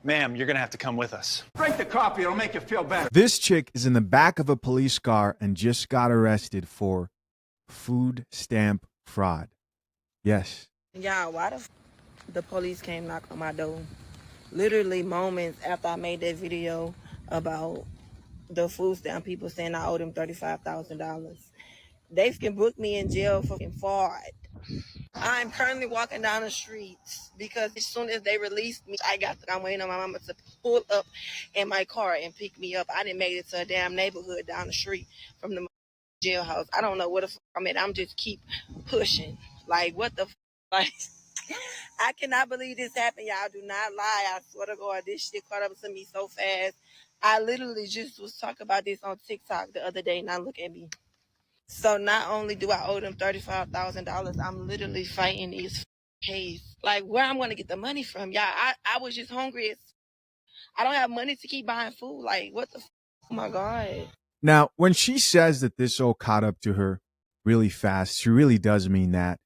Ma'am, you're gonna have to come with us. Drink the coffee, it'll make you feel better. This chick is in the back of a police car and just got arrested for food stamp fraud. Yes. Yeah, why the police came knock on my door? Literally moments after I made that video about the food stamp people saying I owed them $35,000. They can book me in jail for fraud. I'm currently walking down the streets because as soon as they released me, I'm waiting on my mama to pull up in my car and pick me up. I didn't make it to a damn neighborhood down the street from the jailhouse. I don't know what the fuck I'm at. I'm just keep pushing. Like, what the fuck? Like, I cannot believe this happened, y'all. Do not lie. I swear to God, this shit caught up to me so fast. I literally just was talking about this on TikTok the other day. Now look at me. So not only do I owe them $35,000, I'm literally fighting this case. Like, where I'm going to get the money from? Y'all, I was just hungry. I don't have money to keep buying food. Like, what the oh my God. Now, when she says that this all caught up to her really fast, she really does mean that.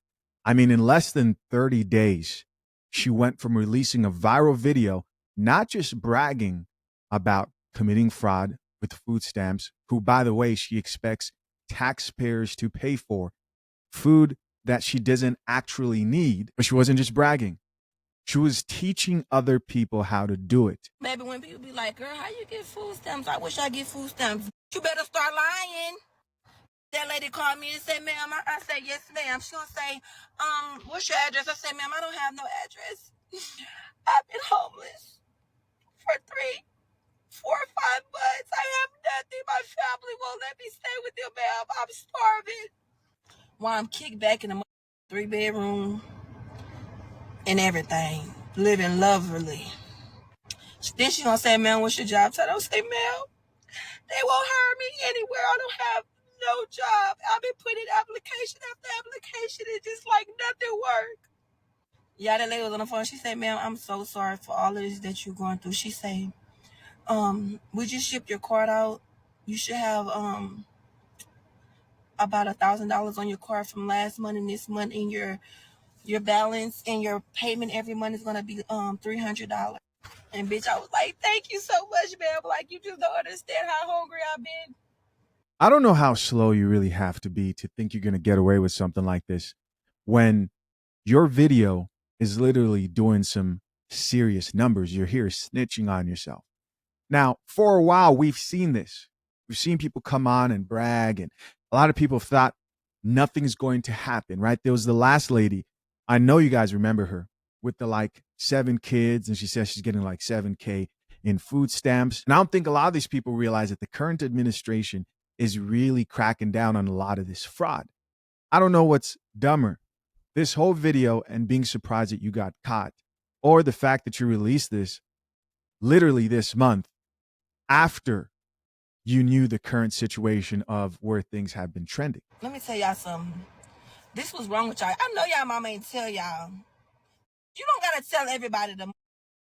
I mean, in less than 30 days, she went from releasing a viral video, not just bragging about committing fraud with food stamps, who, by the way, she expects taxpayers to pay for, food that she doesn't actually need, but she wasn't just bragging. She was teaching other people how to do it. Baby, when people be like, girl, how you get food stamps? I wish I get food stamps. You better start lying. That lady called me and said, ma'am, I said, yes, ma'am. She gonna say, what's your address? I said, ma'am, I don't have no address. I've been homeless for 3, 4, 5 months. I have nothing. My family won't let me stay with them, ma'am. I'm starving. While I'm kicked back in a 3-bedroom and everything, living lovely. Then she gonna say, ma'am, what's your job title? I say, ma'am, they won't hire me anywhere. I don't have no job. I've been putting application after application. It's just like nothing work. Yeah, that lady was on the phone. She said, ma'am, I'm so sorry for all of this that you're going through. She said, we just shipped your card out. You should have about $1,000 on your card from last month and this month, and your balance and your payment every month is gonna be $300. And bitch, I was like, thank you so much, ma'am. Like, you just don't understand how hungry I've been. I don't know how slow you really have to be to think you're going to get away with something like this when your video is literally doing some serious numbers. You're here snitching on yourself. Now, for a while, we've seen this. We've seen people come on and brag, and a lot of people thought nothing's going to happen, right? There was the last lady. I know you guys remember her with the 7 kids, and she says she's getting like $7K in food stamps. And I don't think a lot of these people realize that the current administration is really cracking down on a lot of this fraud. I don't know what's dumber, this whole video and being surprised that you got caught, or the fact that you released this literally this month after you knew the current situation of where things have been trending. Let me tell y'all something. This was wrong with y'all. I know y'all mama ain't tell y'all. You don't gotta tell everybody the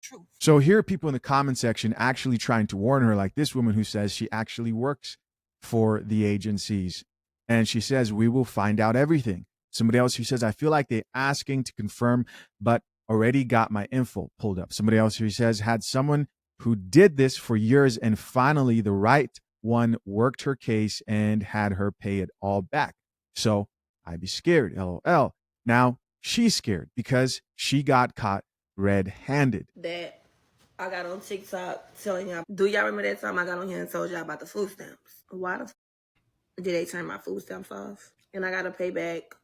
truth. So here are people in the comment section actually trying to warn her, like this woman who says she actually works for the agencies. And she says, we will find out everything. Somebody else who says, I feel like they're asking to confirm, but already got my info pulled up. Somebody else who says, had someone who did this for years and finally the right one worked her case and had her pay it all back. So I'd be scared, LOL. Now she's scared because she got caught red-handed. That I got on TikTok telling y'all, do y'all remember that time I got on here and told y'all about the food stamps? Why the did they turn my food stamps off? And I got to pay back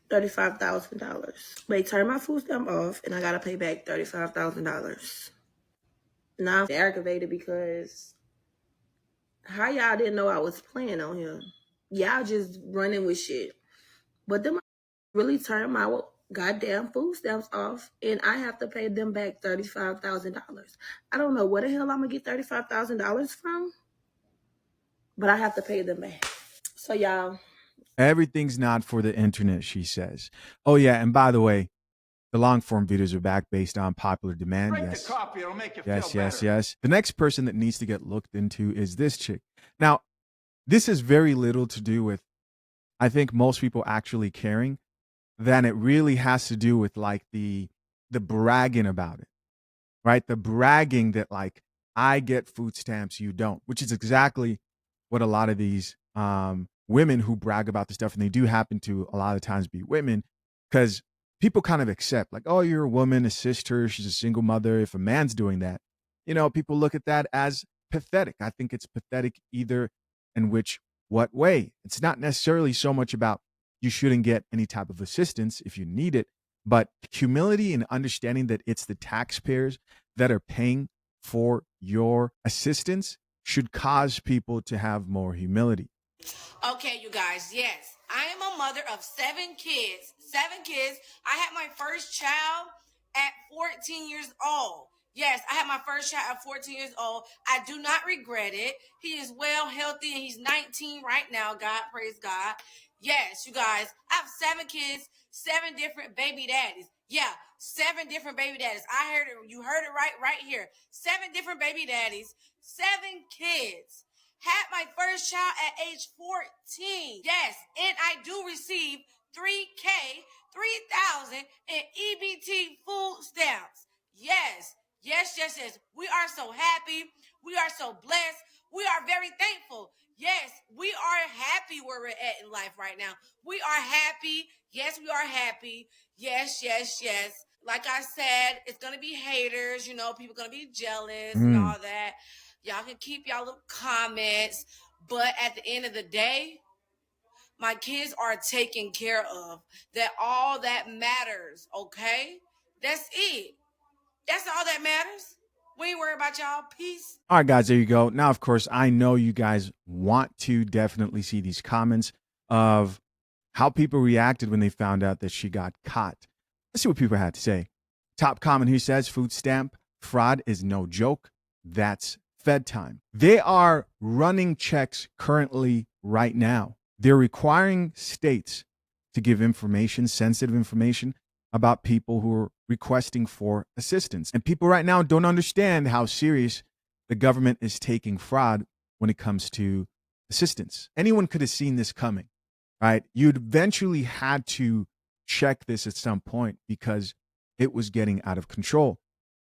$35,000. They turned my food stamp off and I got to pay back $35,000. Now I'm aggravated because how y'all didn't know I was playing on here? Y'all just running with shit. But them really turned my goddamn food stamps off and I have to pay them back $35,000. I don't know where the hell I'm going to get $35,000 from, but I have to pay them back. So y'all. Everything's not for the internet, she says. Oh, yeah. And by the way, the long form videos are back based on popular demand. Drink Yes. the coffee, it'll make you Yes, feel yes, better. yes. The next person that needs to get looked into is this chick. Now, this has very little to do with, I think, most people actually caring, than it really has to do with the bragging about it. right? The bragging that like I get food stamps, you don't, which is exactly what a lot of these women who brag about this stuff, and they do happen to a lot of times be women, because people kind of accept like, oh, you're a woman, a sister, she's a single mother. If a man's doing that, people look at that as pathetic. I think it's pathetic either in what way. It's not necessarily so much about you shouldn't get any type of assistance if you need it, but humility and understanding that it's the taxpayers that are paying for your assistance should cause people to have more humility. Okay, you guys, yes. I am a mother of 7 kids. 7 kids. I had my first child at 14 years old. Yes, I had my first child at 14 years old. I do not regret it. He is well, healthy, and he's 19 right now. God, praise God. Yes, you guys, I have 7 kids, 7 different baby daddies. Yeah, 7 different baby daddies. I heard it. You heard it right here. 7 different baby daddies, 7 kids. Had my first child at age 14. Yes, and I do receive 3,000 in EBT food stamps. Yes. We are so happy. We are so blessed. We are very thankful. Yes, we are happy where we're at in life right now. We are happy. Yes, we are happy. Yes. Like I said, it's going to be haters. People going to be jealous and all that. Y'all can keep y'all little comments. But at the end of the day, my kids are taken care of. That all that matters, okay? That's it. That's all that matters. We ain't worried about y'all. Peace. All right, guys, there you go. Now, of course, I know you guys want to definitely see these comments of how people reacted when they found out that she got caught. Let's see what people had to say. Top comment here says, food stamp fraud is no joke. That's Fed time. They are running checks currently right now. They're requiring states to give information, sensitive information, about people who are requesting for assistance. And people right now don't understand how serious the government is taking fraud when it comes to assistance. Anyone could have seen this coming, right? You'd eventually had to check this at some point because it was getting out of control.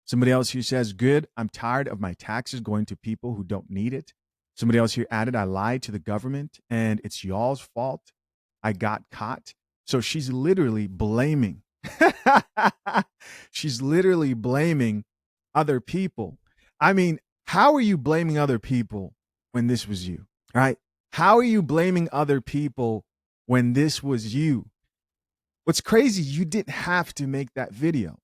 Somebody else here says, good, I'm tired of my taxes going to people who don't need it. Somebody else here added, I lied to the government and it's y'all's fault. I got caught. So she's literally blaming she's literally blaming other people. I mean, how are you blaming other people when this was you, right? How are you blaming other people when this was you? What's crazy, you didn't have to make that video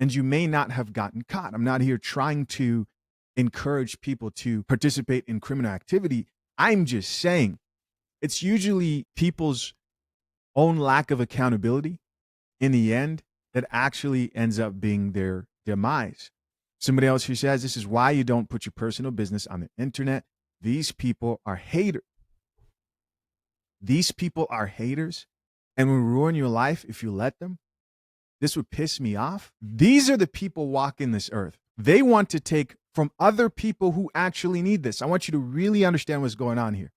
and you may not have gotten caught. I'm not here trying to encourage people to participate in criminal activity. I'm just saying it's usually people's own lack of accountability in the end that actually ends up being their demise. Somebody else who says, this is why you don't put your personal business on the internet. These people are haters. These people are haters and will ruin your life if you let them. This would piss me off. These are the people walking this earth. They want to take from other people who actually need this. I want you to really understand what's going on here.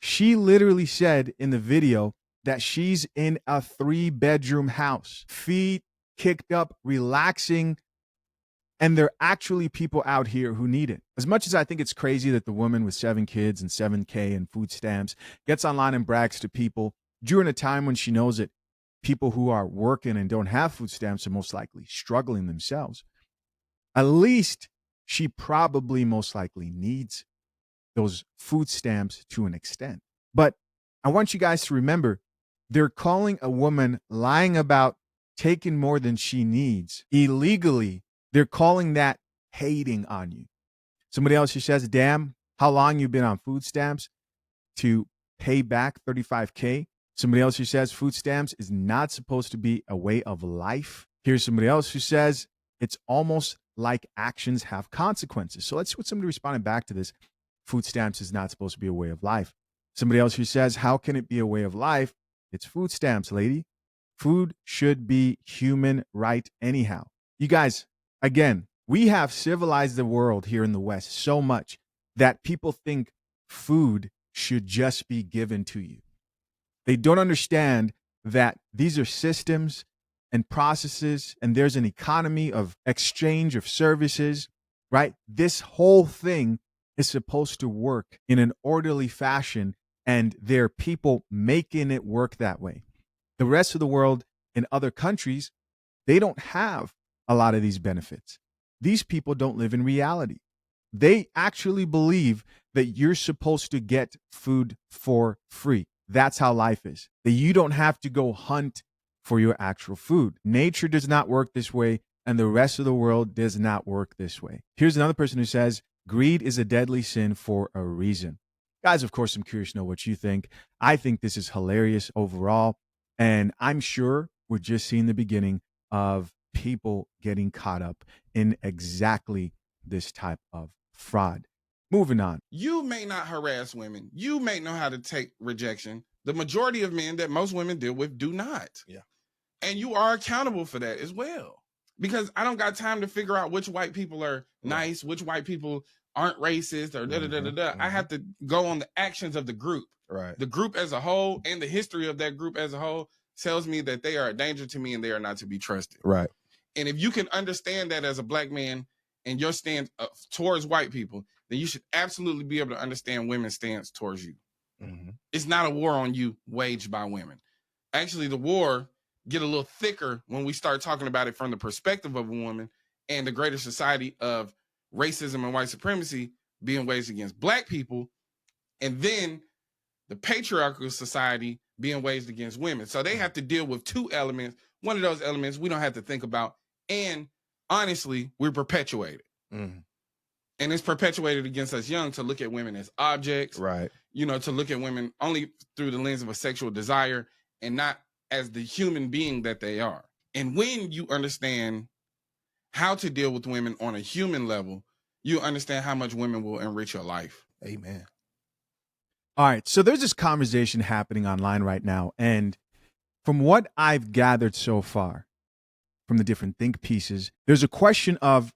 She literally said in the video that she's in a 3-bedroom house, feet kicked up, relaxing, and there are actually people out here who need it. As much as I think it's crazy that the woman with 7 kids and 7K and food stamps gets online and brags to people during a time when she knows that people who are working and don't have food stamps are most likely struggling themselves, at least she probably most likely needs those food stamps to an extent. But I want you guys to remember, they're calling a woman lying about taking more than she needs illegally. They're calling that hating on you. Somebody else who says, damn, how long you been on food stamps to pay back $35K? Somebody else who says food stamps is not supposed to be a way of life. Here's somebody else who says it's almost like actions have consequences. So let's see what somebody responded back to this. Food stamps is not supposed to be a way of life. Somebody else who says, how can it be a way of life? It's food stamps, lady. Food should be human right anyhow. You guys, again, we have civilized the world here in the West so much that people think food should just be given to you. They don't understand that these are systems and processes, and there's an economy of exchange of services, right? This whole thing is supposed to work in an orderly fashion, and there are people making it work that way. The rest of the world in other countries, they don't have a lot of these benefits. These people don't live in reality. They actually believe that you're supposed to get food for free. That's how life is. That you don't have to go hunt for your actual food. Nature does not work this way, and the rest of the world does not work this way. Here's another person who says, greed is a deadly sin for a reason. Guys, of course, I'm curious to know what you think. I think this is hilarious overall, and I'm sure we're just seeing the beginning of people getting caught up in exactly this type of fraud. Moving on. You may not harass women. You may know how to take rejection. The majority of men that most women deal with do not. Yeah. And you are accountable for that as well. Because I don't got time to figure out which white people are nice, which white people aren't racist, or da-da-da-da-da. I have to go on the actions of the group. Right. The group as a whole and the history of that group as a whole tells me that they are a danger to me and they are not to be trusted. Right. And if you can understand that as a black man and your stance towards white people, then you should absolutely be able to understand women's stance towards you. Mm-hmm. It's not a war on you waged by women. Actually, the war get a little thicker when we start talking about it from the perspective of a woman and the greater society of racism and white supremacy being waged against black people, and then the patriarchal society being waged against women. So they have to deal with two elements. One of those elements we don't have to think about. And honestly, we're perpetuated. Mm. And it's perpetuated against us young to look at women as objects. Right. You know, to look at women only through the lens of a sexual desire and not as the human being that they are. And when you understand how to deal with women on a human level, you understand how much women will enrich your life. Amen. All right. So there's this conversation happening online right now. And from what I've gathered so far from the different think pieces, there's a question of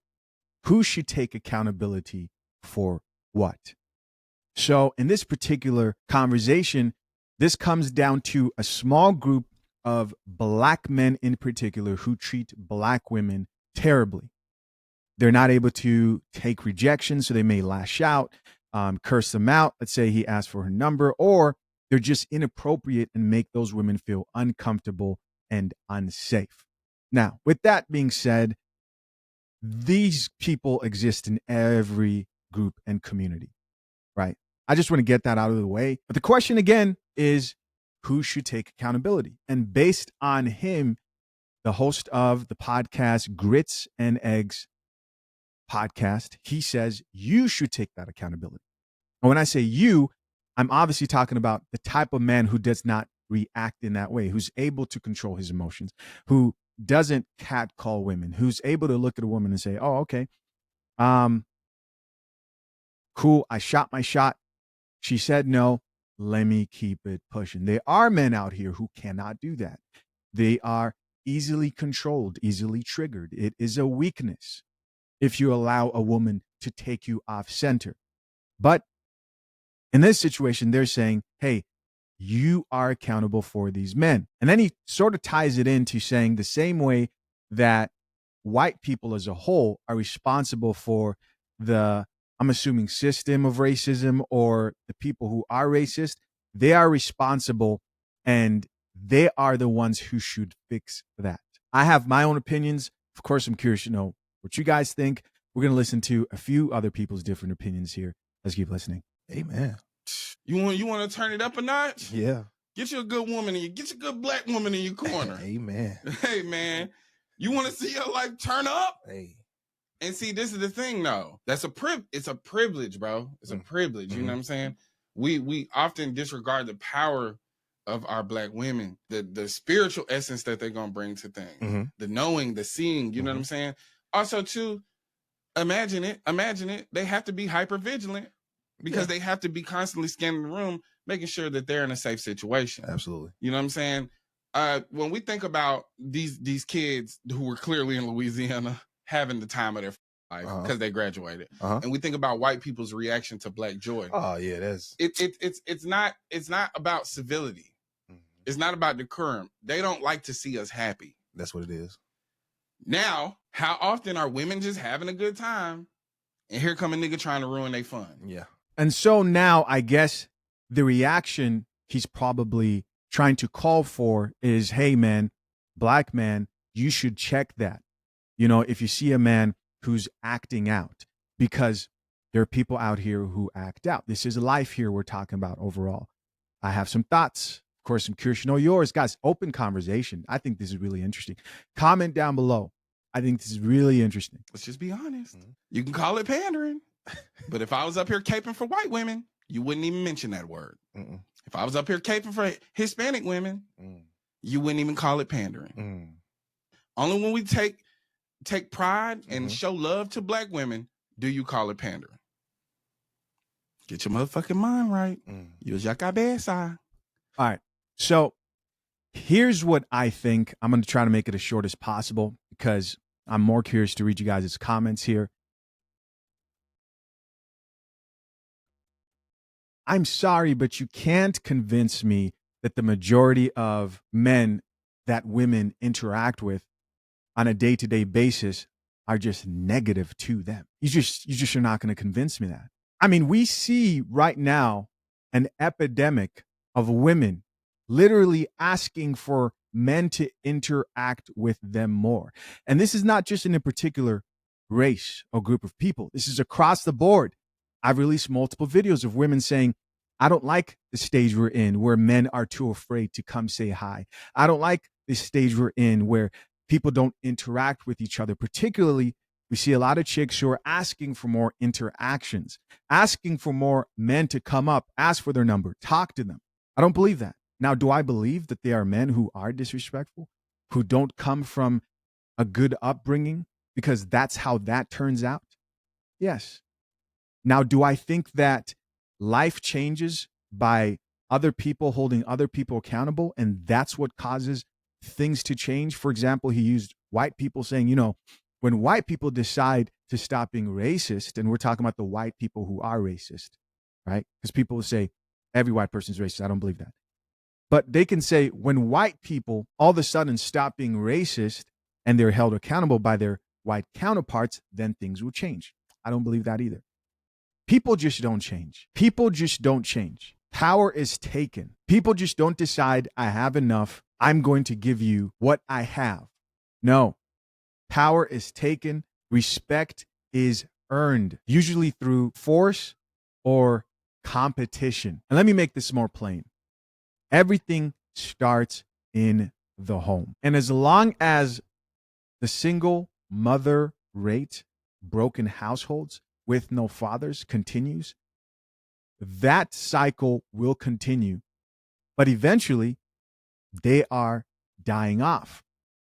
who should take accountability for what. So in this particular conversation, this comes down to a small group of black men in particular who treat black women terribly. They're not able to take rejection, so they may lash out, curse them out. Let's say he asked for her number, or they're just inappropriate and make those women feel uncomfortable and unsafe. Now, with that being said, these people exist in every group and community, right? I just want to get that out of the way. But the question again is, who should take accountability? And based on him, the host of the podcast Grits and Eggs podcast, he says you should take that accountability. And when I say you, I'm obviously talking about the type of man who does not react in that way, who's able to control his emotions, who doesn't catcall women, who's able to look at a woman and say, oh, okay, cool, I shot my shot. She said no, let me keep it pushing. There are men out here who cannot do that. They are easily controlled, easily triggered. It is a weakness if you allow a woman to take you off center. But in this situation, they're saying, hey, you are accountable for these men. And then he sort of ties it into saying the same way that white people as a whole are responsible for the, I'm assuming, system of racism, or the people who are racist, they are responsible and they are the ones who should fix that. I have my own opinions. Of course, I'm curious to know what you guys think. We're going to listen to a few other people's different opinions here. Let's keep listening. Amen. You want to turn it up a notch? Yeah. Get you a good woman and get you a good black woman in your corner. Amen. Hey, man, you want to see your life turn up? Hey. And see, this is the thing, though. It's a privilege, bro. It's a privilege. You know what I'm saying? We often disregard the power of our black women, the spiritual essence that they're gonna bring to things, the knowing, the seeing. You know what I'm saying? Also, too, imagine it. They have to be hyper vigilant because they have to be constantly scanning the room, making sure that they're in a safe situation. Absolutely. You know what I'm saying? When we think about these kids who were clearly in Louisiana having the time of their life because they graduated, and we think about white people's reaction to Black Joy. Oh yeah, that's it's not about civility. It's not about decorum. They don't like to see us happy. That's what it is. Now, how often are women just having a good time and here come a nigga trying to ruin their fun? Yeah. And so now I guess the reaction he's probably trying to call for is, hey, man, black man, you should check that. You know, if you see a man who's acting out, because there are people out here who act out. This is life here we're talking about overall. I have some thoughts. Of course, I'm curious to know yours. Guys, open conversation. I think this is really interesting. Comment down below. I think this is really interesting. Let's just be honest. You can call it pandering. But if I was up here caping for white women, you wouldn't even mention that word. If I was up here caping for Hispanic women, you wouldn't even call it pandering. Only when we take pride and show love to black women do you call it pandering. Get your motherfucking mind right. Use your cabeza. All right. So here's what I think. I'm going to try to make it as short as possible because I'm more curious to read you guys' comments here. I'm sorry, but you can't convince me that the majority of men that women interact with on a day-to-day basis are just negative to them. You just are not going to convince me that. I mean, we see right now an epidemic of women literally asking for men to interact with them more. And this is not just in a particular race or group of people. This is across the board. I've released multiple videos of women saying, I don't like the stage we're in where men are too afraid to come say hi. I don't like the stage we're in where people don't interact with each other. Particularly, we see a lot of chicks who are asking for more interactions, asking for more men to come up, ask for their number, talk to them. I don't believe that. Now, do I believe that there are men who are disrespectful, who don't come from a good upbringing because that's how that turns out? Yes. Now, do I think that life changes by other people holding other people accountable and that's what causes things to change? For example, he used white people saying, you know, when white people decide to stop being racist, and we're talking about the white people who are racist, right? Because people will say every white person's racist. I don't believe that. But they can say when white people all of a sudden stop being racist and they're held accountable by their white counterparts, then things will change. I don't believe that either. People just don't change. People just don't change. Power is taken. People just don't decide, I have enough. I'm going to give you what I have. No. Power is taken. Respect is earned, usually through force or competition. And let me make this more plain. Everything starts in the home. And as long as the single mother rate, broken households with no fathers continues, that cycle will continue. But eventually, they are dying off,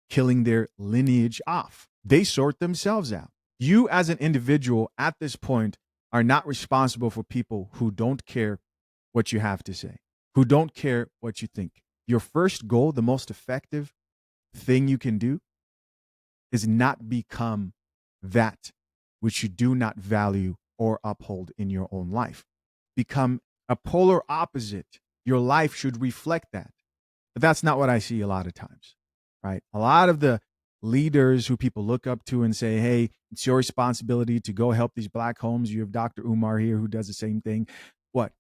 killing their lineage off. They sort themselves out. You as an individual at this point are not responsible for people who don't care what you have to say, who don't care what you think. Your first goal, the most effective thing you can do, is not become that which you do not value or uphold in your own life. Become a polar opposite. Your life should reflect that. But that's not what I see a lot of times, right? A lot of the leaders who people look up to and say, hey, it's your responsibility to go help these black homes. You have Dr. Umar here who does the same thing. What?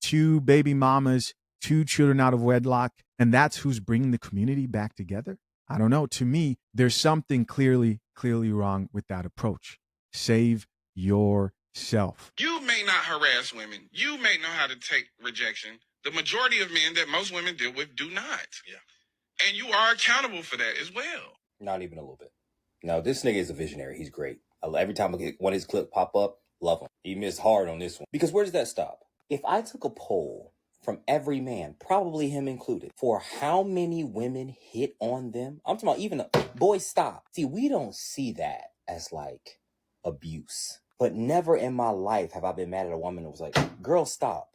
2 baby mamas, 2 children out of wedlock, and that's who's bringing the community back together? I don't know. To me, there's something clearly wrong with that approach. Save yourself. You may not harass women. You may know how to take rejection. The majority of men that most women deal with do not. Yeah. And you are accountable for that as well. Not even a little bit. No, this nigga is a visionary. He's great. Every time I get one of his clips pop up, love him. He missed hard on this one. Because where does that stop? If I took a poll from every man, probably him included, for how many women hit on them, I'm talking about even boy, stop. See, we don't see that as like abuse. But never in my life have I been mad at a woman that was like, girl, stop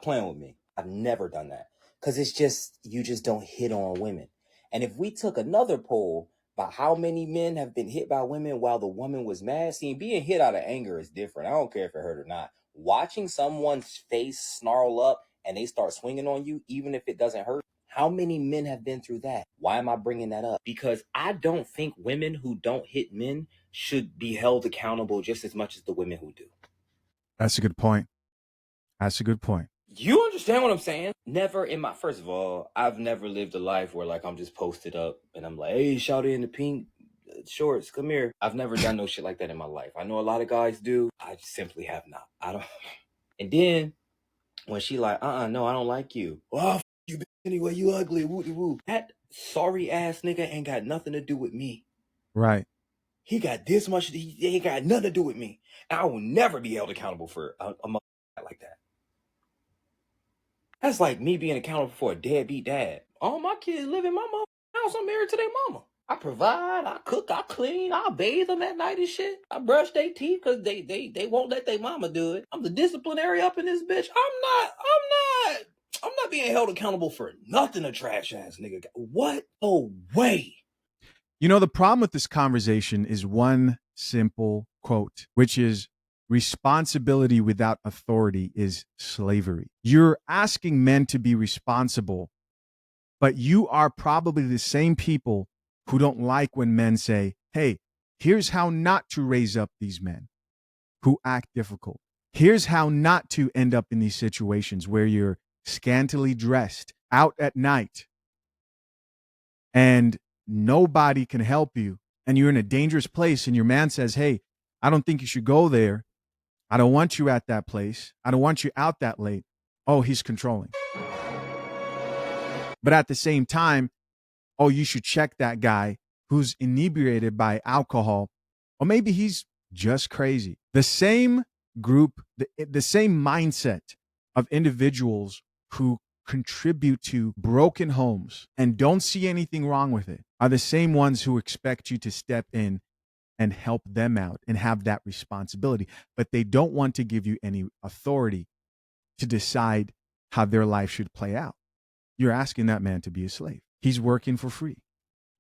playing with me. I've never done that. Because it's just, you just don't hit on women. And if we took another poll about how many men have been hit by women while the woman was mad, see, being hit out of anger is different. I don't care if it hurt or not. Watching someone's face snarl up and they start swinging on you, even if it doesn't hurt, How many men have been through that? Why am I bringing that up? Because I don't think women who don't hit men should be held accountable just as much as the women who do. That's a good point. That's a good point. You understand what I'm saying? Never in my, first of all, I've never lived a life where like I'm just posted up and I'm like, hey, shout in the pink shorts, come here. I've never done no shit like that in my life. I know a lot of guys do. I simply have not. I don't. And then when she like, no, I don't like you. Well, you anyway, you ugly, woo-de-woo. That sorry ass nigga ain't got nothing to do with me. Right. He got this much, he ain't got nothing to do with me. And I will never be held accountable for a motherfucker like that. That's like me being accountable for a deadbeat dad. All my kids live in my motherfucking house. I'm married to their mama. I provide, I cook, I clean, I bathe them at night and shit. I brush their teeth because they won't let their mama do it. I'm the disciplinary up in this bitch. I'm not being held accountable for nothing a trash ass nigga got. What a way. You know, the problem with this conversation is one simple quote, which is responsibility without authority is slavery. You're asking men to be responsible, but you are probably the same people who don't like when men say, hey, here's how not to raise up these men who act difficult. Here's how not to end up in these situations where you're scantily dressed out at night and nobody can help you and you're in a dangerous place and your man says, hey, I don't think you should go there. I don't want you at that place. I don't want you out that late. Oh, he's controlling. But at the same time, oh, you should check that guy who's inebriated by alcohol, or maybe he's just crazy. The same group, the same mindset of individuals who contribute to broken homes and don't see anything wrong with it are the same ones who expect you to step in and help them out and have that responsibility. But they don't want to give you any authority to decide how their life should play out. You're asking that man to be a slave. He's working for free.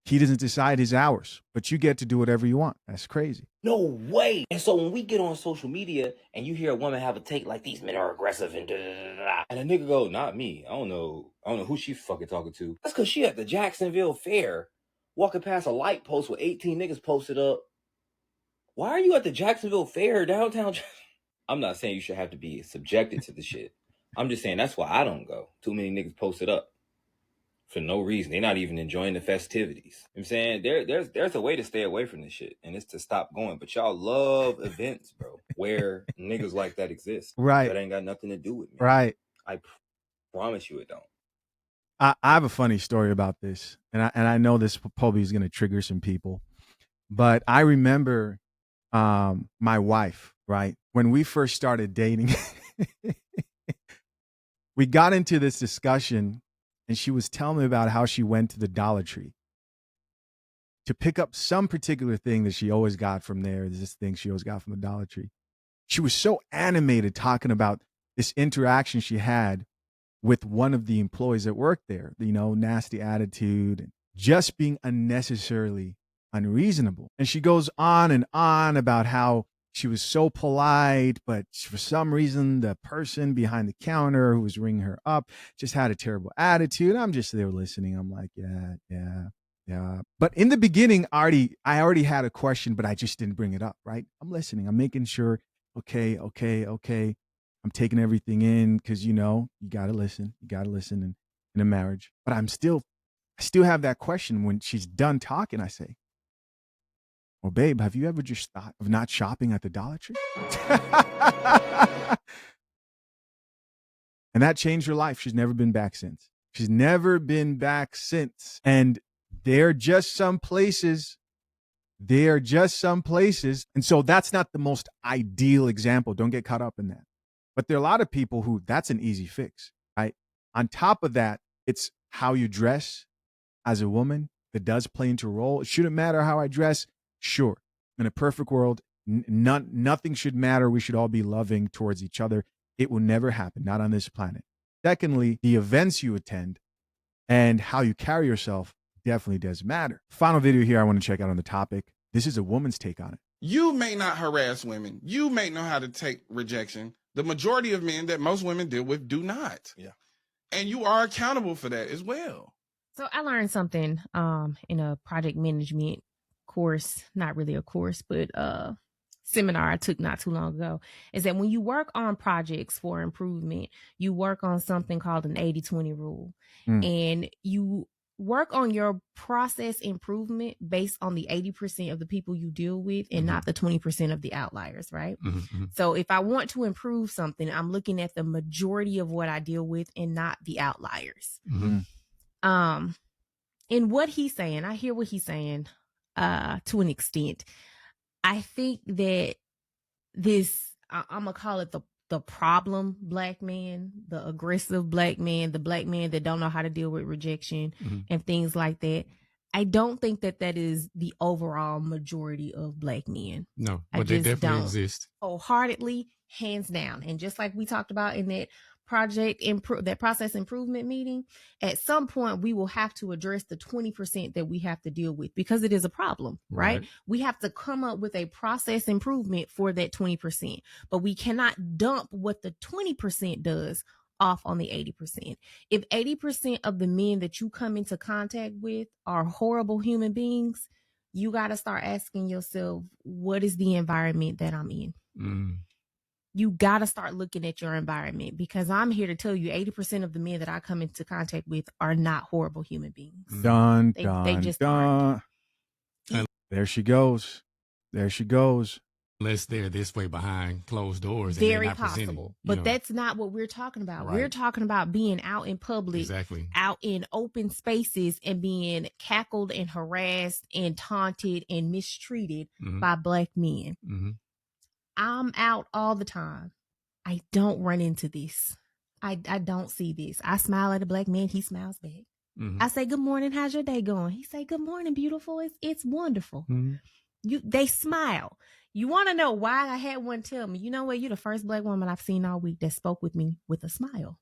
He doesn't decide his hours, but you get to do whatever you want. That's crazy. No way. And so when we get on social media and you hear a woman have a take like these men are aggressive and da-da-da-da, and a nigga go, not me. I don't know who she fucking talking to. That's because she at the Jacksonville Fair walking past a light post with 18 niggas posted up. Why are you at the Jacksonville Fair downtown? I'm not saying you should have to be subjected to the shit. I'm just saying that's why I don't go. Too many niggas posted up for no reason. They're not even enjoying the festivities. You know what I'm saying there's a way to stay away from this shit, and it's to stop going. But y'all love events, bro, where niggas like that exist. Right. That ain't got nothing to do with me. Right. I promise you it don't. I have a funny story about this, and I know this probably is going to trigger some people, but I remember my wife, right? When we first started dating, we got into this discussion and she was telling me about how she went to the Dollar Tree to pick up some particular thing that she always got from there. There's this thing she always got from the Dollar Tree. She was so animated talking about this interaction she had with one of the employees that worked there, you know, nasty attitude, and just being unnecessarily unreasonable. And she goes on and on about how she was so polite, but for some reason, the person behind the counter who was ringing her up just had a terrible attitude. I'm just there listening. I'm like, yeah. But in the beginning, I already had a question, but I just didn't bring it up, right? I'm listening. I'm making sure, okay. I'm taking everything in because, you know, you got to listen. You got to listen in a marriage. But I still have that question when she's done talking. I say, well, babe, have you ever just thought of not shopping at the Dollar Tree? And that changed her life. She's never been back since. And they're just some places. And so that's not the most ideal example. Don't get caught up in that. But there are a lot of people who that's an easy fix, right? On top of that, it's how you dress as a woman that does play into a role. It shouldn't matter how I dress. Sure. In a perfect world, nothing should matter. We should all be loving towards each other. It will never happen, not on this planet. Secondly, the events you attend and how you carry yourself definitely does matter. Final video here I want to check out on the topic. This is a woman's take on it. You may not harass women. You may know how to take rejection. The majority of men that most women deal with do not. Yeah. And you are accountable for that as well. So I learned something in a project management course, not really a course, but seminar I took not too long ago, is that when you work on projects for improvement, you work on something called an 80-20 rule. And you work on your process improvement based on the 80% of the people you deal with and not the 20% of the outliers, right? So if I want to improve something, I'm looking at the majority of what I deal with and not the outliers. And what he's saying, I hear what he's saying to an extent. I think that this, I'm gonna call it the problem black man, the aggressive black man, the black man that don't know how to deal with rejection and things like that. I don't think that is the overall majority of black men. No, but they definitely exist. Wholeheartedly, hands down. And just like we talked about in that that process improvement meeting, at some point we will have to address the 20% that we have to deal with because it is a problem, right? We have to come up with a process improvement for that 20%, but we cannot dump what the 20% does off on the 80%. If 80% of the men that you come into contact with are horrible human beings, you got to start asking yourself, what is the environment that I'm in? You got to start looking at your environment, because I'm here to tell you 80% of the men that I come into contact with are not horrible human beings. They just aren't. There she goes. There she goes. Unless they're this way behind closed doors. Very and possible. But that's not what we're talking about. Right. We're talking about being out in public, exactly, out in open spaces, and being cackled and harassed and taunted and mistreated by black men. I'm out all the time. I don't run into this. I don't see this. I smile at a black man. He smiles back. I say, good morning. How's your day going? He say, good morning, beautiful. It's wonderful. They smile. You want to know why? I had one tell me, you know what? You're the first black woman I've seen all week that spoke with me with a smile.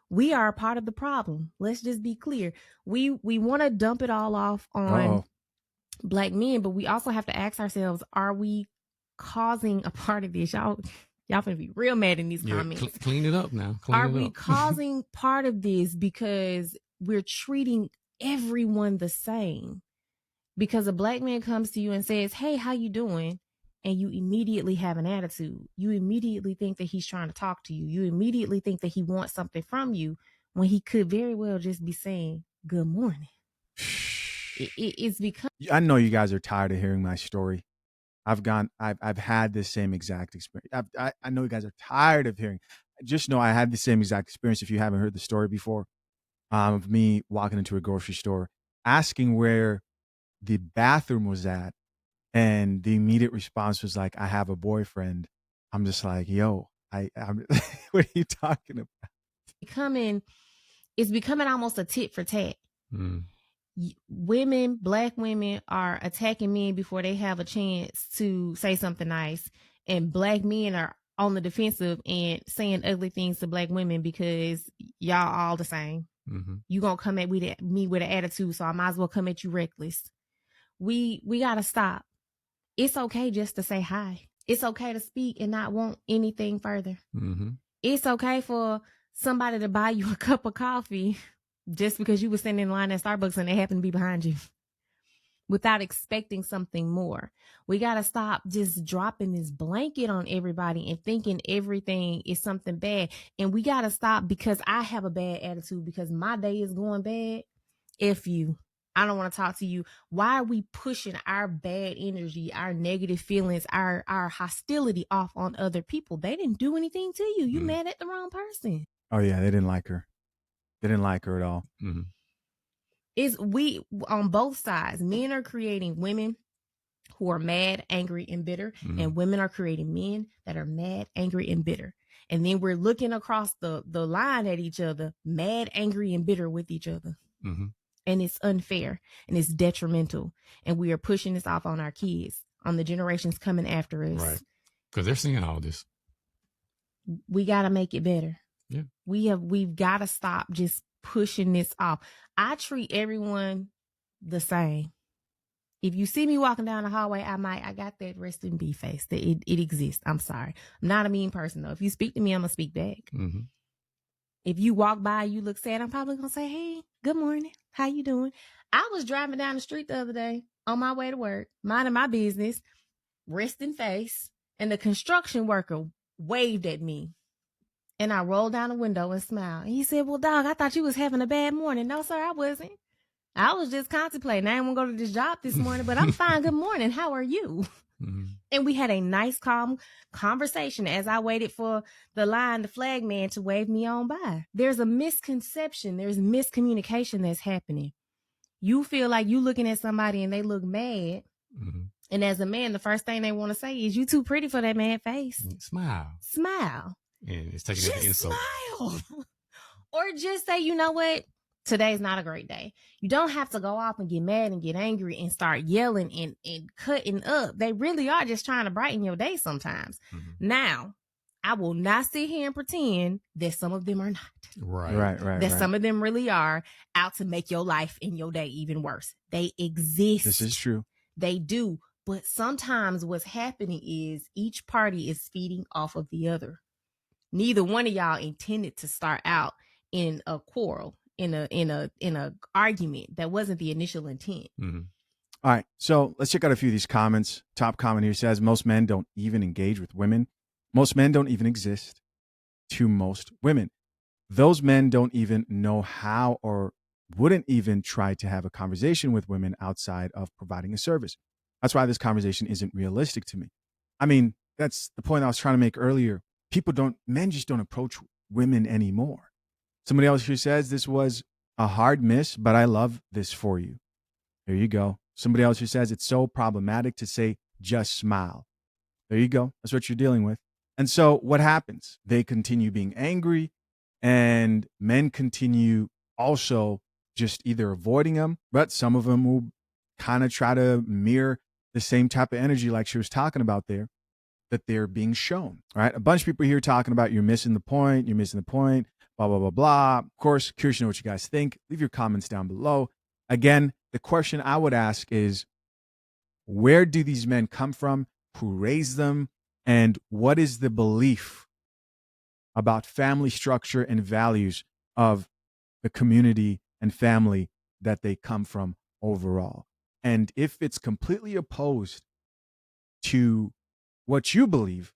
We are a part of the problem. Let's just be clear. We want to dump it all off on black men, but we also have to ask ourselves, are we causing a part of this? Y'all finna be real mad in these comments. Clean it up now. Are we causing part of this because we're treating everyone the same? Because a black man comes to you and says, hey, how you doing? And you immediately have an attitude. You immediately think that he's trying to talk to you. You immediately think that he wants something from you when he could very well just be saying, good morning. It's because I know you guys are tired of hearing my story. I've had this same exact experience. I know you guys are tired of hearing. Just know I had the same exact experience. If you haven't heard the story before, of me walking into a grocery store, asking where the bathroom was at, and the immediate response was like, "I have a boyfriend." I'm just like, "Yo, I'm what are you talking about?" It's becoming almost a tit for tat. Women, black women, are attacking men before they have a chance to say something nice, and black men are on the defensive and saying ugly things to black women because y'all all the same. You gonna come at me with an attitude, so I might as well come at you reckless. We gotta stop. It's okay just to say hi. It's okay to speak and not want anything further. It's okay for somebody to buy you a cup of coffee just because you were standing in line at Starbucks and they happen to be behind you without expecting something more. We got to stop just dropping this blanket on everybody and thinking everything is something bad. And we got to stop because I have a bad attitude because my day is going bad. F you. I don't want to talk to you. Why are we pushing our bad energy, our negative feelings, our hostility off on other people? They didn't do anything to you. You mad at the wrong person. Oh yeah, they didn't like her. They didn't like her at all. Is we on both sides, men are creating women who are mad, angry, and bitter, and women are creating men that are mad, angry, and bitter. And then we're looking across the line at each other, mad, angry, and bitter with each other. And it's unfair and it's detrimental. And we are pushing this off on our kids, on the generations coming after us. Right. Because they're seeing all this. We got to make it better. Yeah. We've got to stop just pushing this off. I treat everyone the same. If you see me walking down the hallway, I got that rest in peace face. That it exists. I'm sorry. I'm not a mean person though. If you speak to me, I'm gonna speak back. If you walk by, you look sad, I'm probably going to say, hey, good morning. How you doing? I was driving down the street the other day on my way to work, minding my business, resting face, and the construction worker waved at me. And I rolled down the window and smiled. And he said, well, dog, I thought you was having a bad morning. No, sir, I wasn't. I was just contemplating. I didn't want to go to this job this morning, but I'm fine. Good morning. How are you? Mm-hmm. And we had a nice, calm conversation as I waited for the flag man to wave me on by. There's a misconception. There's miscommunication that's happening. You feel like you looking at somebody and they look mad. Mm-hmm. And as a man, the first thing they want to say is, you too pretty for that mad face. Smile. And it's taking an insult. Smile. Or just say, you know what? Today's not a great day. You don't have to go off and get mad and get angry and start yelling and cutting up. They really are just trying to brighten your day sometimes. Mm-hmm. Now, I will not sit here and pretend that some of them are not. Right. That some of them really are out to make your life and your day even worse. They exist. This is true. They do. But sometimes what's happening is each party is feeding off of the other. Neither one of y'all intended to start out in a quarrel, in a argument. That wasn't the initial intent. Mm-hmm. All right. So let's check out a few of these comments. Top comment here says, most men don't even engage with women. Most men don't even exist to most women. Those men don't even know how or wouldn't even try to have a conversation with women outside of providing a service. That's why this conversation isn't realistic to me. I mean, that's the point I was trying to make earlier. Men just don't approach women anymore. Somebody else here says, this was a hard miss, but I love this for you. There you go. Somebody else here says, it's so problematic to say, just smile. There you go. That's what you're dealing with. And so what happens? They continue being angry, and men continue also just either avoiding them, but some of them will kind of try to mirror the same type of energy like she was talking about there, that they're being shown, right? A bunch of people here talking about you're missing the point, blah, blah, blah, blah. Of course, curious to know what you guys think. Leave your comments down below. Again, the question I would ask is, where do these men come from? Who raised them? And what is the belief about family structure and values of the community and family that they come from overall? And if it's completely opposed to what you believe,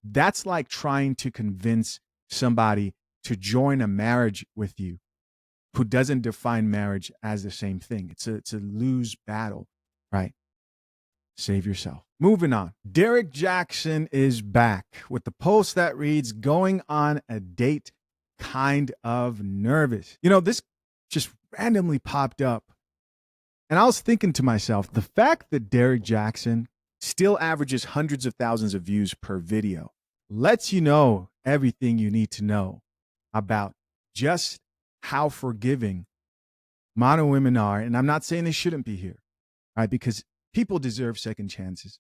that's like trying to convince somebody to join a marriage with you who doesn't define marriage as the same thing. It's a lose battle, right? Save yourself. Moving on. Derek Jackson is back with the post that reads, going on a date, kind of nervous. You know, this just randomly popped up. And I was thinking to myself, the fact that Derek Jackson still averages hundreds of thousands of views per video lets you know everything you need to know about just how forgiving modern women are. And I'm not saying they shouldn't be here, right? Because people deserve second chances.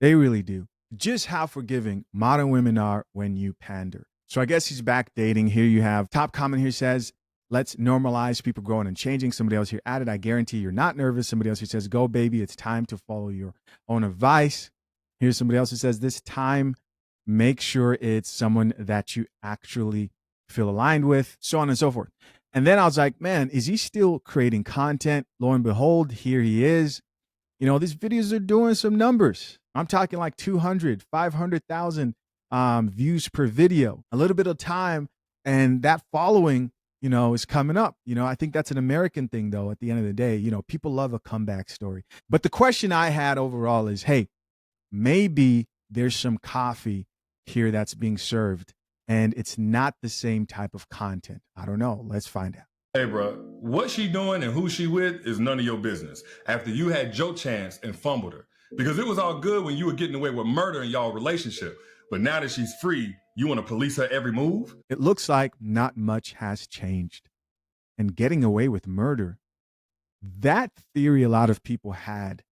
They really do. Just how forgiving modern women are when you pander. So I guess he's back dating. Here you have top comment here says, let's normalize people growing and changing. Somebody else here added, I guarantee you're not nervous. Somebody else here says, go baby, it's time to follow your own advice. Here's somebody else who says, this time, make sure it's someone that you actually feel aligned with, so on and so forth. And then I was like, man, is he still creating content? Lo and behold, here he is. You know, these videos are doing some numbers. I'm talking like 200, 500,000 views per video. A little bit of time, and that following, you know, is coming up. You know, I think that's an American thing, though, at the end of the day. You know, people love a comeback story. But the question I had overall is, hey, maybe there's some coffee here that's being served, and it's not the same type of content. I don't know. Let's find out. Hey, bro, what she doing and who she with is none of your business. After you had your chance and fumbled her. Because it was all good when you were getting away with murder in y'all relationship. But now that she's free, you want to police her every move? It looks like not much has changed. And getting away with murder, that theory a lot of people had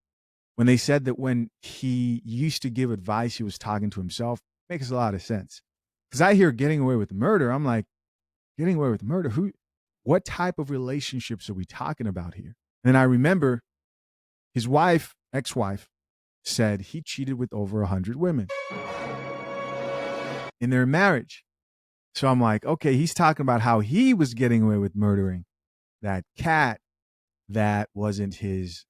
when they said that when he used to give advice, he was talking to himself. Makes a lot of sense. Because I hear getting away with murder, I'm like, getting away with murder? What type of relationships are we talking about here? And I remember his wife, ex-wife, said he cheated with over 100 women in their marriage. So I'm like, okay, he's talking about how he was getting away with murdering that cat that wasn't his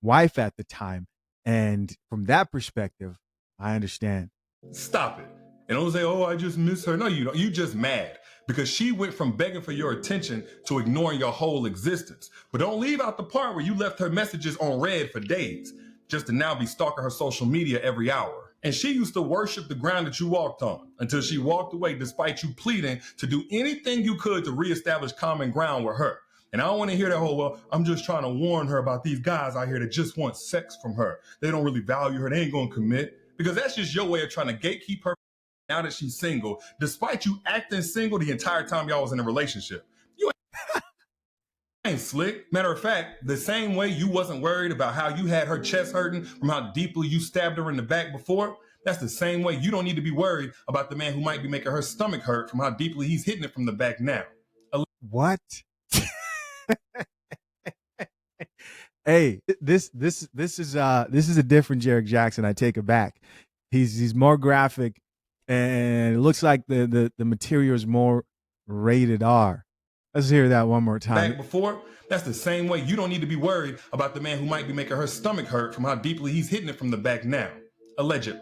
wife at the time. And from that perspective, I understand. Stop it. And don't say, oh, I just miss her. No, you don't. You just mad because she went from begging for your attention to ignoring your whole existence. But don't leave out the part where you left her messages on red for days just to now be stalking her social media every hour. And she used to worship the ground that you walked on until she walked away despite you pleading to do anything you could to reestablish common ground with her. And I don't want to hear that whole, well, I'm just trying to warn her about these guys out here that just want sex from her. They don't really value her. They ain't going to commit. Because that's just your way of trying to gatekeep her now that she's single, despite you acting single the entire time y'all was in a relationship. You ain't slick. Matter of fact, the same way you wasn't worried about how you had her chest hurting from how deeply you stabbed her in the back before, that's the same way you don't need to be worried about the man who might be making her stomach hurt from how deeply he's hitting it from the back now. What? Hey, this is a different Jarek Jackson. I take it back. He's more graphic, and it looks like the material is more rated R. Let's hear that one more time. Back before, that's the same way you don't need to be worried about the man who might be making her stomach hurt from how deeply he's hitting it from the back now. Allegedly.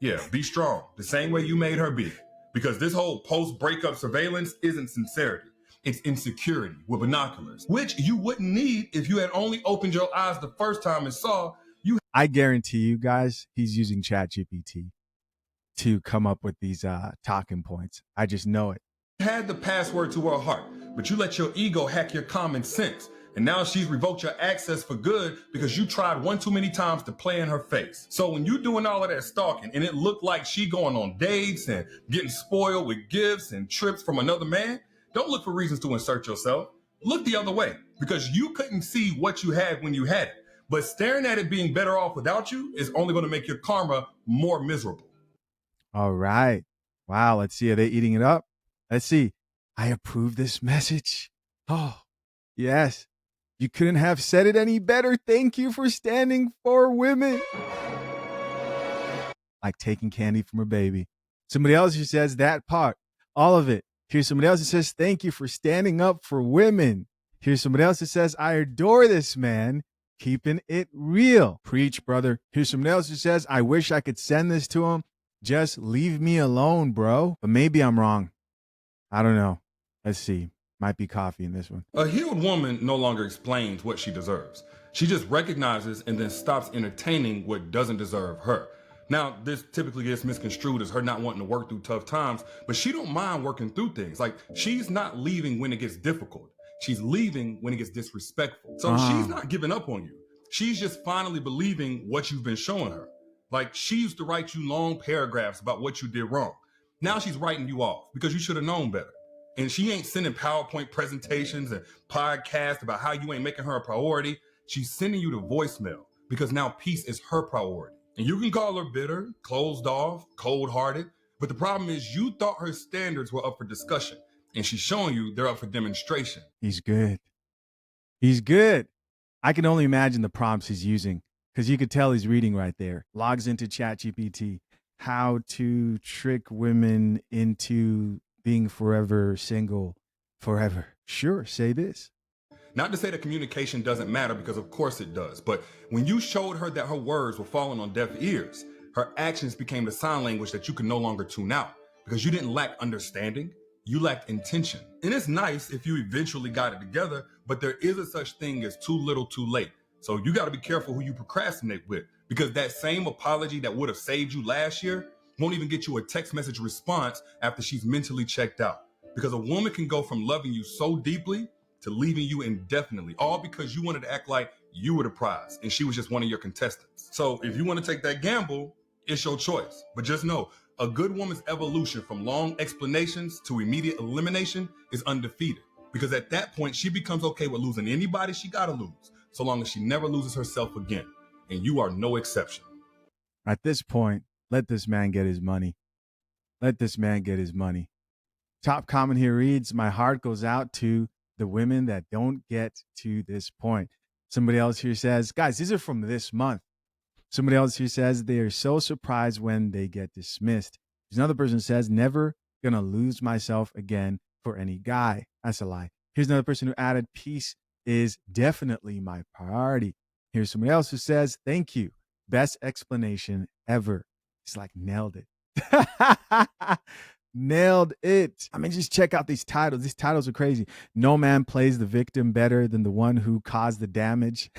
Yeah, be strong. The same way you made her be. Because this whole post-breakup surveillance isn't sincerity. It's insecurity with binoculars, which you wouldn't need if you had only opened your eyes the first time and saw you. I guarantee you guys, he's using ChatGPT to come up with these talking points. I just know it. Had the password to her heart, but you let your ego hack your common sense. And now she's revoked your access for good because you tried one too many times to play in her face. So when you doing all of that stalking and it looked like she going on dates and getting spoiled with gifts and trips from another man, don't look for reasons to insert yourself. Look the other way because you couldn't see what you had when you had it. But staring at it being better off without you is only going to make your karma more miserable. All right. Wow. Let's see. Are they eating it up? Let's see. I approve this message. Oh, yes. You couldn't have said it any better. Thank you for standing for women. Like taking candy from a baby. Somebody else who says that part, all of it. Here's somebody else that says, thank you for standing up for women. Here's somebody else that says, I adore this man, keeping it real. Preach, brother. Here's somebody else who says, I wish I could send this to him. Just leave me alone, bro. But maybe I'm wrong. I don't know. Let's see. Might be coffee in this one. A healed woman no longer explains what she deserves. She just recognizes and then stops entertaining what doesn't deserve her. Now, this typically gets misconstrued as her not wanting to work through tough times, but she don't mind working through things. Like, she's not leaving when it gets difficult. She's leaving when it gets disrespectful. So she's not giving up on you. She's just finally believing what you've been showing her. Like, she used to write you long paragraphs about what you did wrong. Now she's writing you off because you should have known better. And she ain't sending PowerPoint presentations and podcasts about how you ain't making her a priority. She's sending you the voicemail because now peace is her priority. And you can call her bitter, closed off, cold-hearted, but the problem is you thought her standards were up for discussion, and she's showing you they're up for demonstration. He's good. He's good. I can only imagine the prompts he's using because you could tell he's reading right there. Logs into ChatGPT. How to trick women into being forever single forever. Sure, say this. Not to say that communication doesn't matter, because of course it does. But when you showed her that her words were falling on deaf ears, her actions became the sign language that you could no longer tune out because you didn't lack understanding, you lacked intention. And it's nice if you eventually got it together, but there is a such thing as too little too late. So you got to be careful who you procrastinate with, because that same apology that would have saved you last year won't even get you a text message response after she's mentally checked out. Because a woman can go from loving you so deeply to leaving you indefinitely, all because you wanted to act like you were the prize and she was just one of your contestants. So if you want to take that gamble, it's your choice. But just know, a good woman's evolution from long explanations to immediate elimination is undefeated. Because at that point, she becomes okay with losing anybody she gotta lose, so long as she never loses herself again. And you are no exception. At this point, let this man get his money. Let this man get his money. Top comment here reads, my heart goes out to the women that don't get to this point. Somebody else here says, guys, these are from this month. Somebody else here says they are so surprised when they get dismissed. There's another person who says, never gonna lose myself again for any guy. That's a lie. Here's another person who added, peace is definitely my priority. Here's somebody else who says, thank you. Best explanation ever. It's like, nailed it. Nailed it. I mean, just check out these titles. These titles are crazy. No man plays the victim better than the one who caused the damage.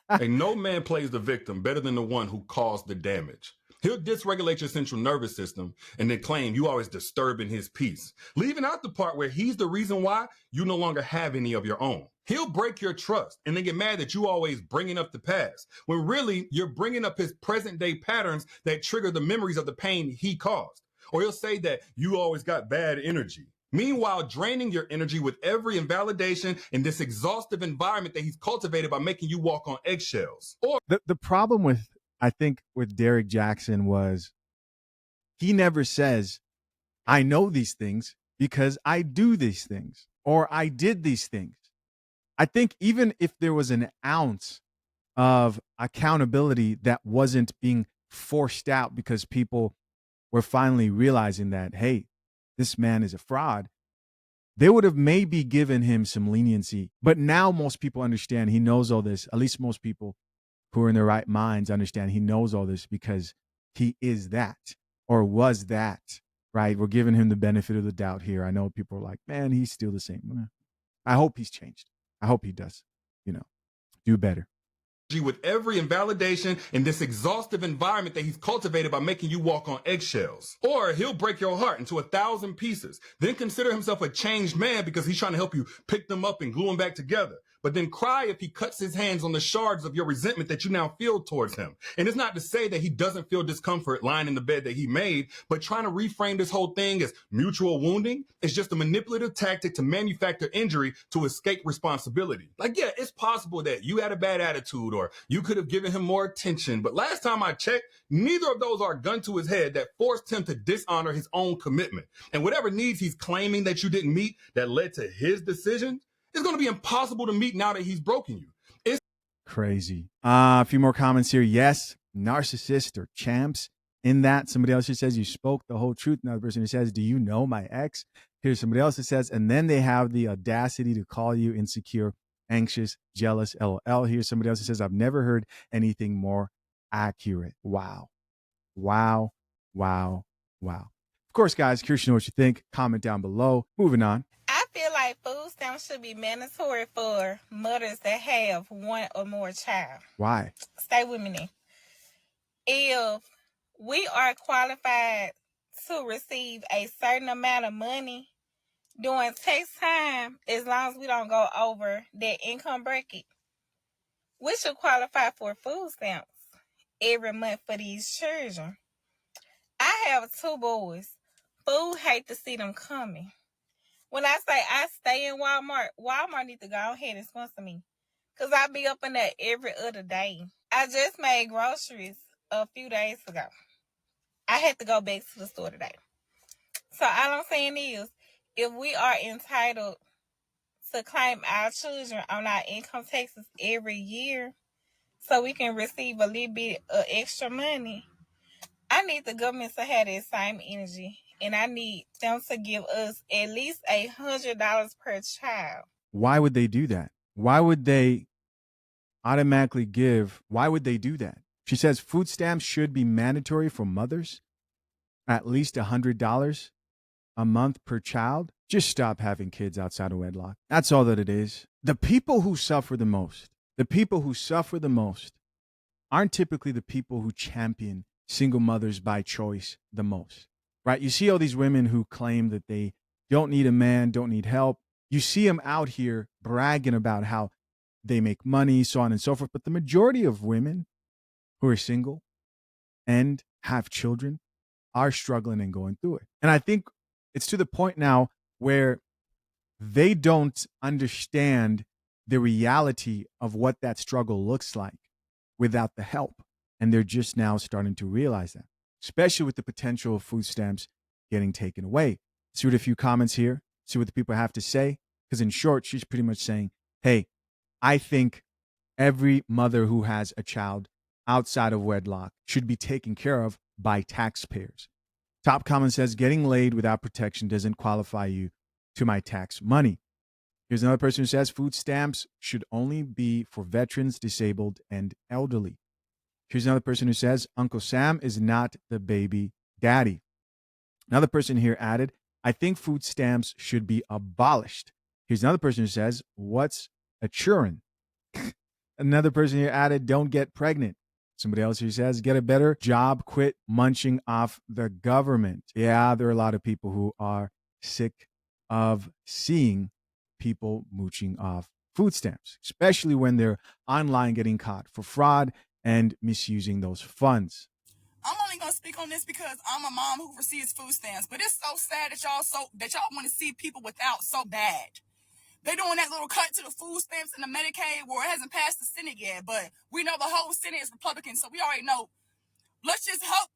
And no man plays the victim better than the one who caused the damage. He'll dysregulate your central nervous system and then claim you always disturbing his peace, leaving out the part where he's the reason why you no longer have any of your own. He'll break your trust and then get mad that you always bringing up the past, when really you're bringing up his present day patterns that trigger the memories of the pain he caused. Or he'll say that you always got bad energy. Meanwhile, draining your energy with every invalidation in this exhaustive environment that he's cultivated by making you walk on eggshells. Or the problem with, I think, with Derek Jackson was he never says, I know these things because I do these things, or I did these things. I think even if there was an ounce of accountability that wasn't being forced out because people were finally realizing that, hey, this man is a fraud, they would have maybe given him some leniency. But now most people understand he knows all this. At least most people who are in their right minds understand he knows all this because he is that or was that, right? We're giving him the benefit of the doubt here. I know people are like, man, he's still the same. I hope he's changed. I hope he does, do better. With every invalidation in this exhaustive environment that he's cultivated by making you walk on eggshells. Or he'll break your heart into 1,000 pieces, then consider himself a changed man because he's trying to help you pick them up and glue them back together. But then cry if he cuts his hands on the shards of your resentment that you now feel towards him. And it's not to say that he doesn't feel discomfort lying in the bed that he made, but trying to reframe this whole thing as mutual wounding is just a manipulative tactic to manufacture injury to escape responsibility. Like, yeah, it's possible that you had a bad attitude or you could have given him more attention. But last time I checked, neither of those are a gun to his head that forced him to dishonor his own commitment. And whatever needs he's claiming that you didn't meet that led to his decision, it's going to be impossible to meet now that he's broken you. It's crazy. A few more comments here. Yes, narcissists or champs in that. Somebody else who says, you spoke the whole truth. Another person who says, do you know my ex? Here's somebody else that says, and then they have the audacity to call you insecure, anxious, jealous, LOL. Here's somebody else who says, I've never heard anything more accurate. Wow. Wow. Wow. Wow. Of course, guys, curious to know what you think. Comment down below. Moving on. I feel like food stamps should be mandatory for mothers that have one or more child. Why? Stay with me now. If we are qualified to receive a certain amount of money during tax time, as long as we don't go over that income bracket, we should qualify for food stamps every month for these children. I have 2 boys. Food hate to see them coming. When I say I stay in Walmart, Walmart need to go ahead and sponsor me. Because I be up in there every other day. I just made groceries a few days ago. I had to go back to the store today. So all I'm saying is, if we are entitled to claim our children on our income taxes every year so we can receive a little bit of extra money, I need the government to have that same energy. And I need them to give us at least $100 per child. Why would they do that? Why would they automatically give? Why would they do that? She says food stamps should be mandatory for mothers, at least $100 a month per child. Just stop having kids outside of wedlock. That's all that it is. The people who suffer the most, aren't typically the people who champion single mothers by choice the most. Right? You see all these women who claim that they don't need a man, don't need help. You see them out here bragging about how they make money, so on and so forth. But the majority of women who are single and have children are struggling and going through it. And I think it's to the point now where they don't understand the reality of what that struggle looks like without the help. And they're just now starting to realize that, especially with the potential of food stamps getting taken away. See what a few comments here, see what the people have to say. Because in short, she's pretty much saying, hey, I think every mother who has a child outside of wedlock should be taken care of by taxpayers. Top comment says, getting laid without protection doesn't qualify you to my tax money. Here's another person who says, food stamps should only be for veterans, disabled, and elderly. Here's another person who says, Uncle Sam is not the baby daddy. Another person here added, I think food stamps should be abolished. Here's another person who says, what's a churn? Another person here added, don't get pregnant. Somebody else here says, get a better job, quit munching off the government. Yeah, there are a lot of people who are sick of seeing people mooching off food stamps, especially when they're online getting caught for fraud and misusing those funds. I'm only gonna speak on this because I'm a mom who receives food stamps, but it's so sad that y'all want to see people without so bad. They're doing that little cut to the food stamps and the Medicaid where it hasn't passed the Senate yet, but we know the whole Senate is Republican, so we already know. Let's just hope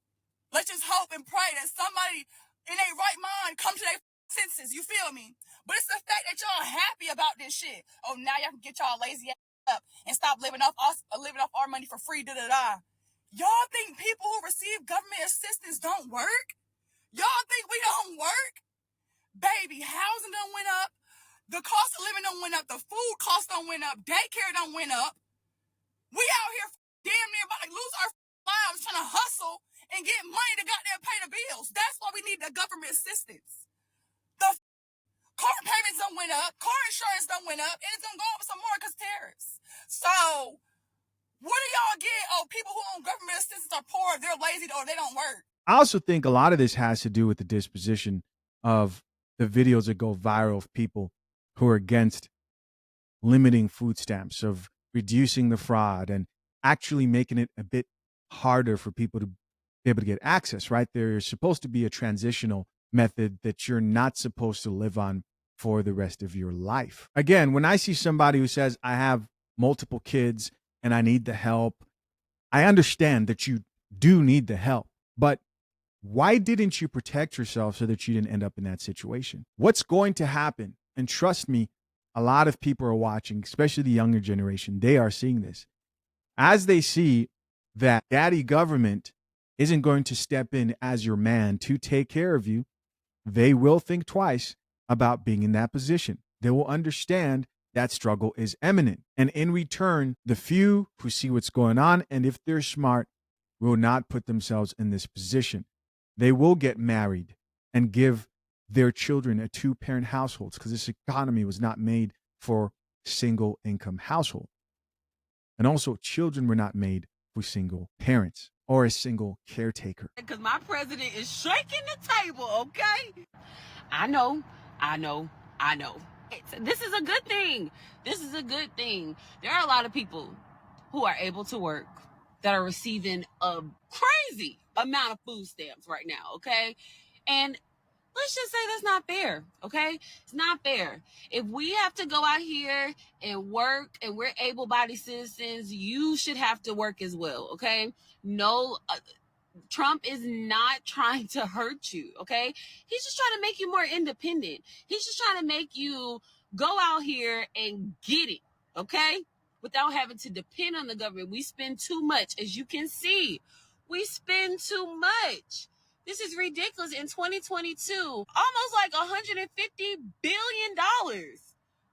and pray that somebody in their right mind come to their senses. You feel me? But it's the fact that y'all happy about this shit. Oh, now y'all can get y'all lazy ass up and stop living off our money for free. Y'all think people who receive government assistance don't work? Y'all think we don't work? Baby, housing done went up. The cost of living done went up. The food cost done went up. Daycare done went up. We out here damn near about to lose our lives trying to hustle and get money to goddamn pay the bills. That's why we need the government assistance. The car payments done went up. Car insurance done went up. And it's gonna go up some more because tariffs. So what do y'all get? Oh, people who own government assistance are poor, they're lazy, or they don't work. I also think a lot of this has to do with the disposition of the videos that go viral of people who are against limiting food stamps, of reducing the fraud and actually making it a bit harder for people to be able to get access, right? There's supposed to be a transitional method that you're not supposed to live on for the rest of your life. Again, when I see somebody who says, I have multiple kids and I need the help, I understand that you do need the help, but why didn't you protect yourself so that you didn't end up in that situation? What's going to happen? And trust me, a lot of people are watching, especially the younger generation. They are seeing this. As they see that daddy government isn't going to step in as your man to take care of you, they will think twice about being in that position. They will understand that struggle is imminent. And in return, the few who see what's going on, and if they're smart, will not put themselves in this position. They will get married and give their children a two-parent households, because this economy was not made for single income household. And also, children were not made for single parents or a single caretaker. Because my president is shaking the table, okay? I know. This is a good thing. There are a lot of people who are able to work that are receiving a crazy amount of food stamps right now, okay? And let's just say that's not fair, okay? It's not fair. If we have to go out here and work and we're able-bodied citizens, you should have to work as well, okay? No, Trump is not trying to hurt you, okay? He's just trying to make you more independent. He's just trying to make you go out here and get it, okay? Without having to depend on the government. We spend too much, as you can see. We spend too much. This is ridiculous. In 2022, almost like $150 billion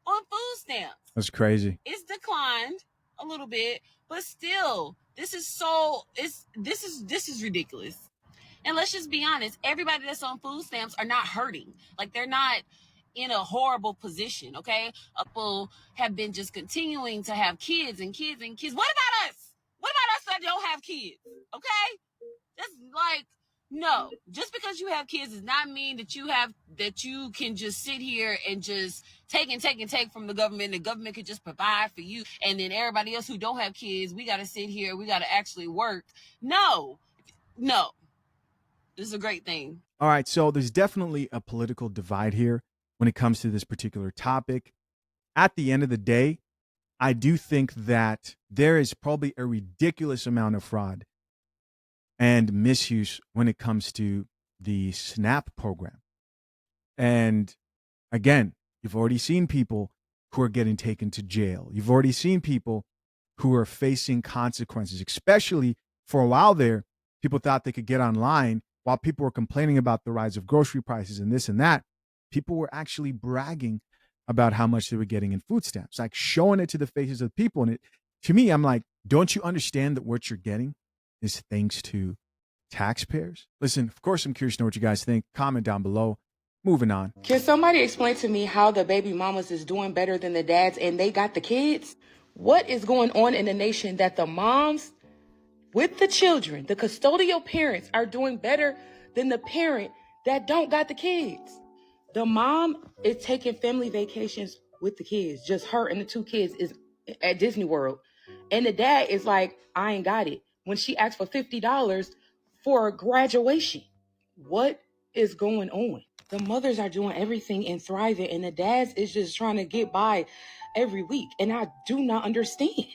on food stamps. That's crazy. It's declined a little bit, but still, this is ridiculous. And let's just be honest, everybody that's on food stamps are not hurting. Like, they're not in a horrible position, okay? People have been just continuing to have kids and kids and kids. What about us? What about us that don't have kids, okay? That's like, no, just because you have kids does not mean that you can just sit here and just take from the government. The government could just provide for you, and then everybody else who don't have kids, we got to sit here, we got to actually work. No, this is a great thing. All right, so there's definitely a political divide here when it comes to this particular topic. At the end of the day, I do think that there is probably a ridiculous amount of fraud and misuse when it comes to the SNAP program. And again, you've already seen people who are getting taken to jail. You've already seen people who are facing consequences, especially for a while there. People thought they could get online while people were complaining about the rise of grocery prices and this and that, people were actually bragging about how much they were getting in food stamps, like showing it to the faces of people. And to me, I'm like, don't you understand that what you're getting is thanks to taxpayers? Listen, of course, I'm curious to know what you guys think. Comment down below. Moving on. Can somebody explain to me how the baby mamas is doing better than the dads and they got the kids? What is going on in the nation that the moms with the children, the custodial parents, are doing better than the parent that don't got the kids? The mom is taking family vacations with the kids. Just her and the 2 kids is at Disney World. And the dad is like, I ain't got it. When she asked for $50 for graduation. What is going on? The mothers are doing everything and thriving, and the dads is just trying to get by every week. And I do not understand.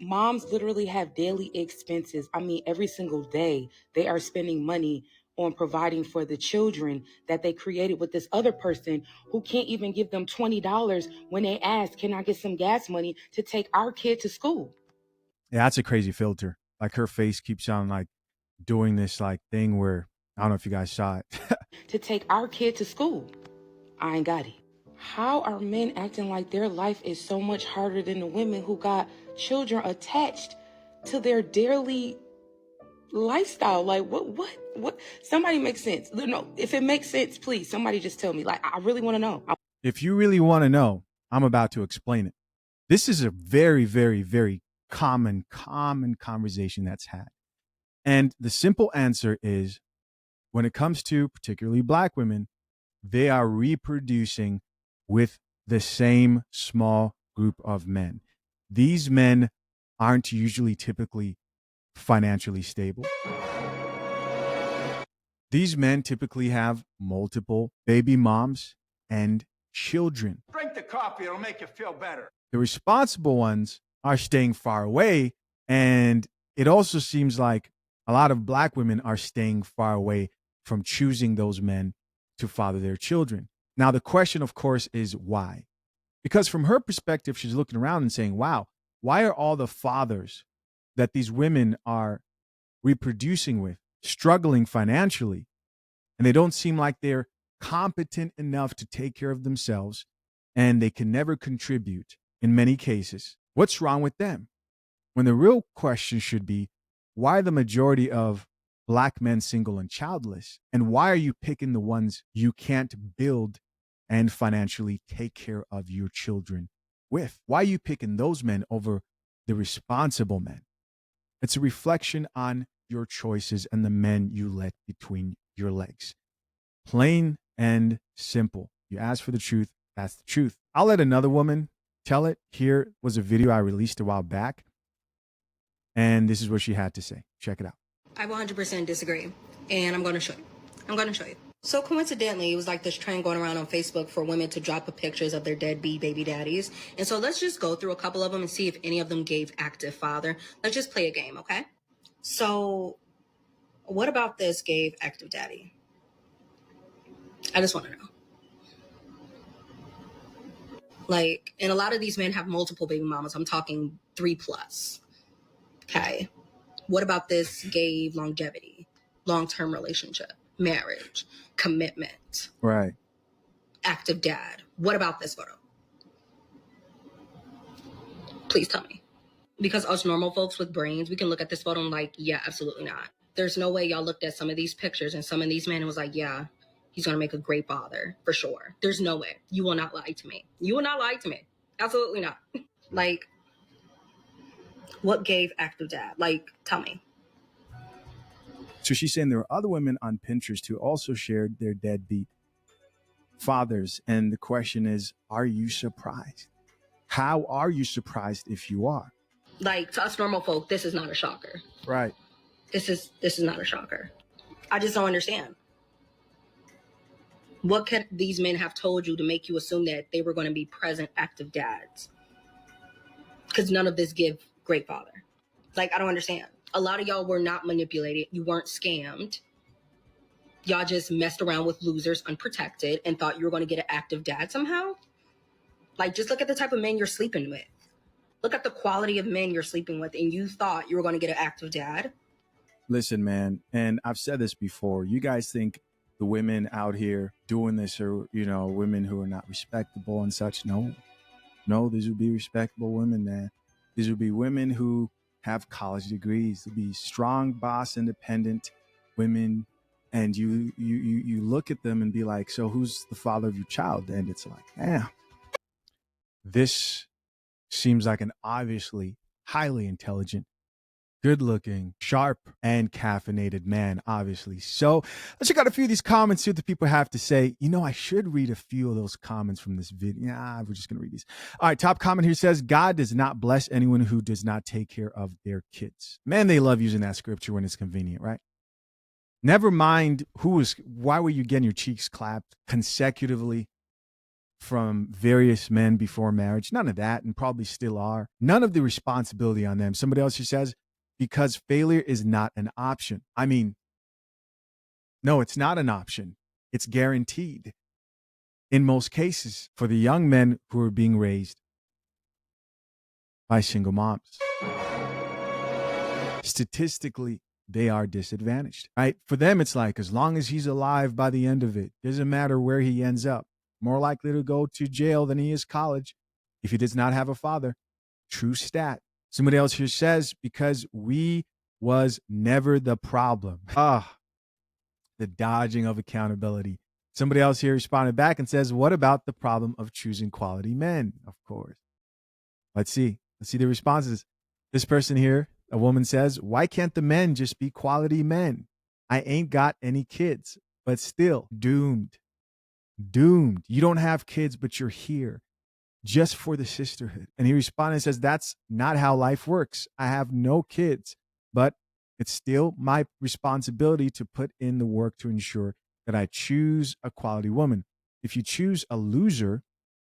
Moms literally have daily expenses. I mean, every single day they are spending money on providing for the children that they created with this other person who can't even give them $20 when they ask, can I get some gas money to take our kid to school? Yeah, that's a crazy filter. Like her face keeps on like doing this like thing where, I don't know if you guys saw it. To take our kid to school. I ain't got it. How are men acting like their life is so much harder than the women who got children attached to their daily lifestyle? Like, what? Somebody make sense. No, if it makes sense, please, somebody just tell me. Like, I really want to know. If you really want to know, I'm about to explain it. This is a very, very, very common conversation that's had. And the simple answer is, when it comes to particularly Black women, they are reproducing with the same small group of men. These men aren't usually typically financially stable. These men typically have multiple baby moms and children. Drink the coffee, it'll make you feel better. The responsible ones are staying far away, and it also seems like a lot of Black women are staying far away from choosing those men to father their children. Now, the question, of course, is why? Because from her perspective, she's looking around and saying, wow, why are all the fathers that these women are reproducing with struggling financially? And they don't seem like they're competent enough to take care of themselves, and they can never contribute in many cases. What's wrong with them? When the real question should be, why are the majority of Black men single and childless? And why are you picking the ones you can't build and financially take care of your children with? Why are you picking those men over the responsible men? It's a reflection on your choices and the men you let between your legs. Plain and simple. You ask for the truth, that's the truth. I'll let another woman tell it. Here was a video I released a while back, and this is what she had to say. Check it out. I 100% disagree, and I'm going to show you. So coincidentally, it was like this trend going around on Facebook for women to drop pictures of their deadbeat baby daddies. And so let's just go through a couple of them and see if any of them gave active father. Let's just play a game, okay? So what about this gave active daddy? I just want to know. Like, and a lot of these men have multiple baby mamas. I'm talking 3+. Okay. What about this gave longevity, long-term relationship, marriage, commitment? Right. Active dad. What about this photo? Please tell me. Because us normal folks with brains, we can look at this photo and like, yeah, absolutely not. There's no way y'all looked at some of these pictures and some of these men and was like, yeah, he's going to make a great father for sure. There's no way. You will not lie to me. You will not lie to me. Absolutely not. Like, what gave active dad? Like, tell me. So she's saying there were other women on Pinterest who also shared their deadbeat fathers. And the question is, are you surprised? How are you surprised if you are? Like, to us normal folk, this is not a shocker. Right. This is not a shocker. I just don't understand. What could these men have told you to make you assume that they were going to be present active dads? Because none of this give great father. Like, I don't understand. A lot of y'all were not manipulated. You weren't scammed. Y'all just messed around with losers unprotected and thought you were going to get an active dad somehow. Like, just look at the type of men you're sleeping with. Look at the quality of men you're sleeping with, and you thought you were going to get an active dad. Listen, man, and I've said this before. You guys think the women out here doing this are, women who are not respectable and such. No, these would be respectable women, man. These would be women who have college degrees. They'll be strong, boss, independent women. And you look at them and be like, so who's the father of your child? And it's like, this seems like an obviously highly intelligent, good-looking, sharp, and caffeinated man, obviously. So let's check out a few of these comments, see what the people have to say. I should read a few of those comments from this video. We're just going to read these. All right, top comment here says, God does not bless anyone who does not take care of their kids. Man, they love using that scripture when it's convenient, right? Never mind why were you getting your cheeks clapped consecutively from various men before marriage? None of that, and probably still are. None of the responsibility on them. Somebody else who says, because failure is not an option. I mean, no, it's not an option. It's guaranteed in most cases for the young men who are being raised by single moms. Statistically, they are disadvantaged, right? For them, it's like, as long as he's alive by the end of it, doesn't matter where he ends up. More likely to go to jail than he is college if he does not have a father. True stat. Somebody else here says, because we was never the problem. The dodging of accountability. Somebody else here responded back and says, what about the problem of choosing quality men? Of course. Let's see the responses. This person here, a woman says, why can't the men just be quality men? I ain't got any kids, but still doomed. You don't have kids, but you're here just for the sisterhood. And he responded and says, that's not how life works. I have no kids, but it's still my responsibility to put in the work to ensure that I choose a quality woman. If you choose a loser,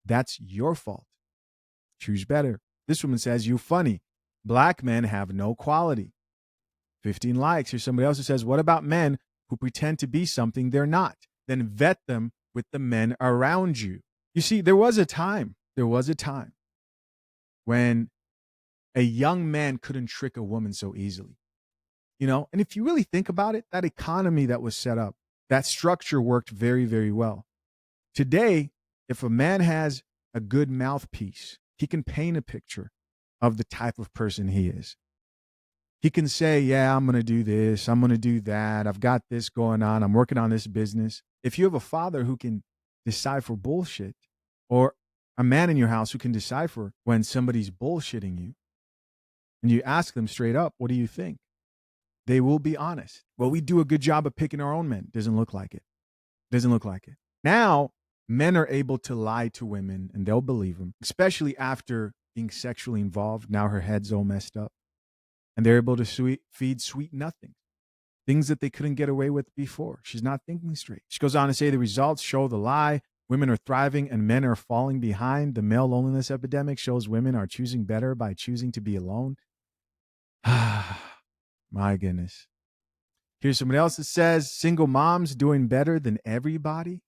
that's your fault. Choose better. This woman says, you funny. Black men have no quality. 15 likes. Here's somebody else who says, what about men who pretend to be something they're not? Then vet them with the men around you. You see, there was a time when a young man couldn't trick a woman so easily. And if you really think about it, that economy that was set up, that structure worked very, very well. Today, if a man has a good mouthpiece, he can paint a picture of the type of person he is. He can say, yeah, I'm going to do this, I'm going to do that, I've got this going on, I'm working on this business. If you have a father who can decipher bullshit, or a man in your house who can decipher when somebody's bullshitting you, and you ask them straight up, what do you think? They will be honest. Well, we do a good job of picking our own men. Doesn't look like it. Now, men are able to lie to women and they'll believe them, especially after being sexually involved. Now her head's all messed up. And they're able to feed sweet nothing. Things that they couldn't get away with before. She's not thinking straight. She goes on to say the results show the lie. Women are thriving and men are falling behind. The male loneliness epidemic shows women are choosing better by choosing to be alone. My goodness. Here's somebody else that says single moms doing better than everybody.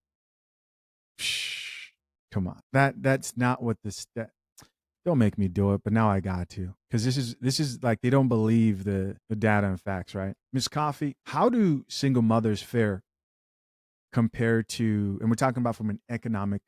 Psh, come on. That's not what this. Don't make me do it, but now I got to, because this is like they don't believe the data and facts, right? Miss Coffee, how do single mothers fare compared to, and we're talking about from an economic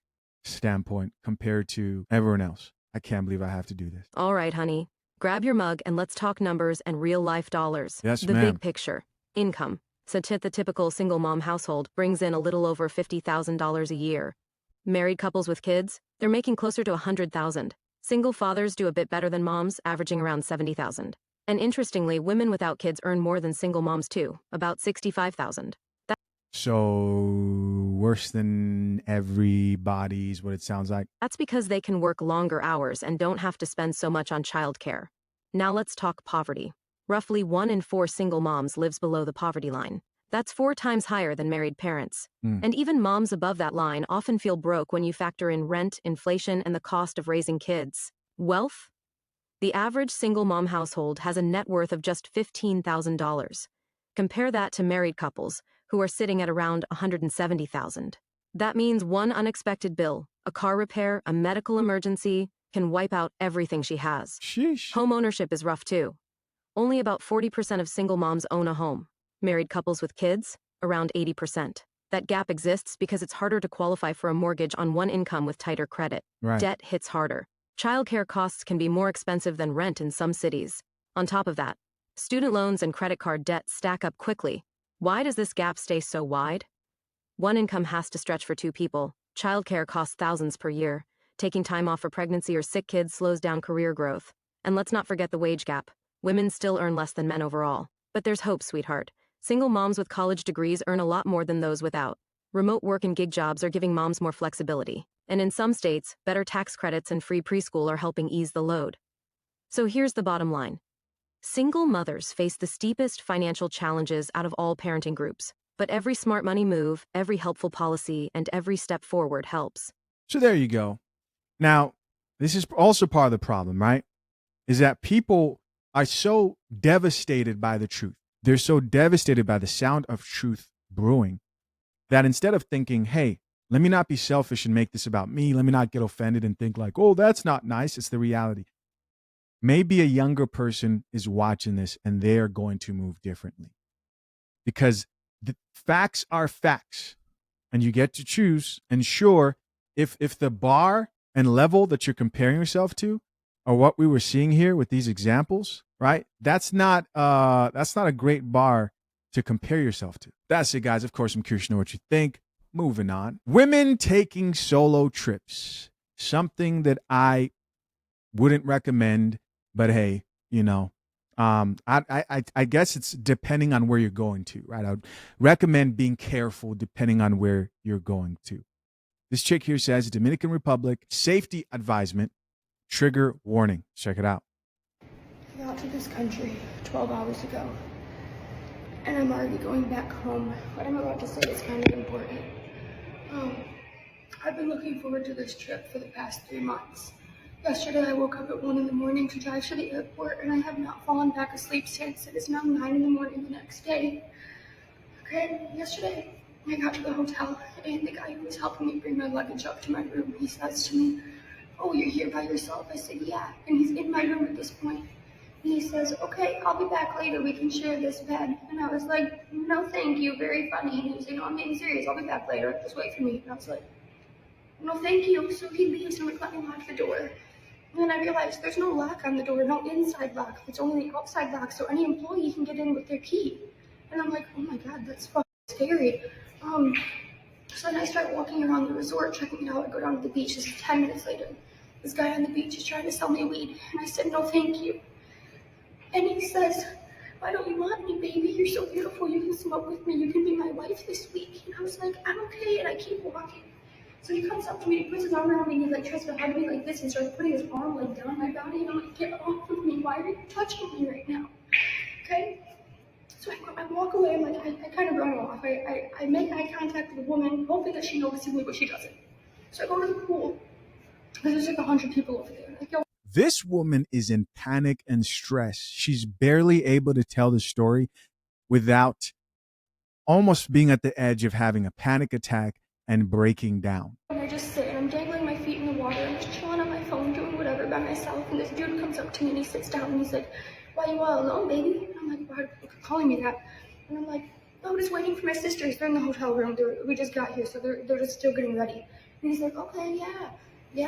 standpoint, compared to everyone else? I can't believe I have to do this. All right, honey. Grab your mug and let's talk numbers and real life dollars. Yes, the ma'am. big picture. Income. So the typical single mom household brings in a little over $50,000 a year. Married couples with kids, they're making closer to $100,000. Single fathers do a bit better than moms, averaging around $70,000. And interestingly, women without kids earn more than single moms too, about $65,000. So worse than everybody's what it sounds like. That's because they can work longer hours and don't have to spend so much on childcare. Now let's talk poverty. Roughly 1 in 4 single moms lives below the poverty line. That's 4 times higher than married parents. And even moms above that line often feel broke when you factor in rent, inflation, and the cost of raising kids. Wealth? The average single mom household has a net worth of just $15,000. Compare that to married couples, who are sitting at around $170,000. That means one unexpected bill, a car repair, a medical emergency, can wipe out everything she has. Sheesh. Home ownership is rough too. Only about 40% of single moms own a home. Married couples with kids, around 80%. That gap exists because it's harder to qualify for a mortgage on one income with tighter credit. Right. Debt hits harder. Childcare costs can be more expensive than rent in some cities. On top of that, student loans and credit card debt stack up quickly. Why does this gap stay so wide? One income has to stretch for two people. Childcare costs thousands per year. Taking time off for pregnancy or sick kids slows down career growth. And let's not forget the wage gap. Women still earn less than men overall. But there's hope, sweetheart. Single moms with college degrees earn a lot more than those without. Remote work and gig jobs are giving moms more flexibility. And in some states, better tax credits and free preschool are helping ease the load. So here's the bottom line. Single mothers face the steepest financial challenges out of all parenting groups. But every smart money move, every helpful policy, and every step forward helps. So there you go. Now, this is also part of the problem, right? Is that people are so devastated by the truth. They're so devastated by the sound of truth brewing that instead of thinking, hey, let me not be selfish and make this about me, let me not get offended and think like, oh, that's not nice, it's the reality. Maybe a younger person is watching this and they're going to move differently. Because the facts are facts and you get to choose. And sure, if the bar and level that you're comparing yourself to are what we were seeing here with these examples, right? That's not a great bar to compare yourself to. That's it, guys. Of course, I'm curious to know what you think. Moving on. Women taking solo trips. Something that I wouldn't recommend, but hey, you know, I guess it's depending on where you're going to, right? I would recommend being careful depending on where you're going to. This chick here says, Dominican Republic, safety advisement, trigger warning. Check it out. I got to this country 12 hours ago, and I'm already going back home. What I'm about to say is kind of important. I've been looking forward to this trip for the past 3 months. Yesterday, I woke up at 1 in the morning to drive to the airport, and I have not fallen back asleep since. It is now 9 in the morning the next day. Okay, yesterday, I got to the hotel, and the guy who was helping me bring my luggage up to my room, he says to me, oh, you're here by yourself? I said, yeah. And he's in my room at this point. And he says, okay, I'll be back later. We can share this bed. And I was like, no, thank you. Very funny. And he was like, no, I'm being serious. I'll be back later. Just wait for me. And I was like, no, thank you. So he leaves and let me lock the door. And then I realized there's no lock on the door, no inside lock. It's only the outside lock, so any employee can get in with their key. And I'm like, oh my God, that's fucking scary. So then I start walking around the resort, checking it out. I go down to the beach. This is 10 minutes later. This guy on the beach is trying to sell me weed. And I said, no, thank you. And he says, why don't you want me, baby? You're so beautiful. You can smoke with me. You can be my wife this week. And I was like, I'm okay. And I keep walking. So he comes up to me, he puts his arm around me, and he like tries to hug me like this and starts putting his arm like down my body. And I'm like, get off of me. Why are you touching me right now? Okay? So I walk away. I'm like, I kind of run off. I make eye contact with the woman, hoping that she notices me, but she doesn't. So I go to the pool. Because there's like 100 people over there. Like, yo. This woman is in panic and stress. She's barely able to tell the story without almost being at the edge of having a panic attack and breaking down. And I just sit and I'm dangling my feet in the water. I'm just chilling on my phone doing whatever by myself. And this dude comes up to me and he sits down and he's like, why you all alone, baby? And I'm like, why are you calling me that? And I'm like, oh, I'm just waiting for my sisters. They're in the hotel room. We just got here, so they're just still getting ready. And he's like, okay, yeah. You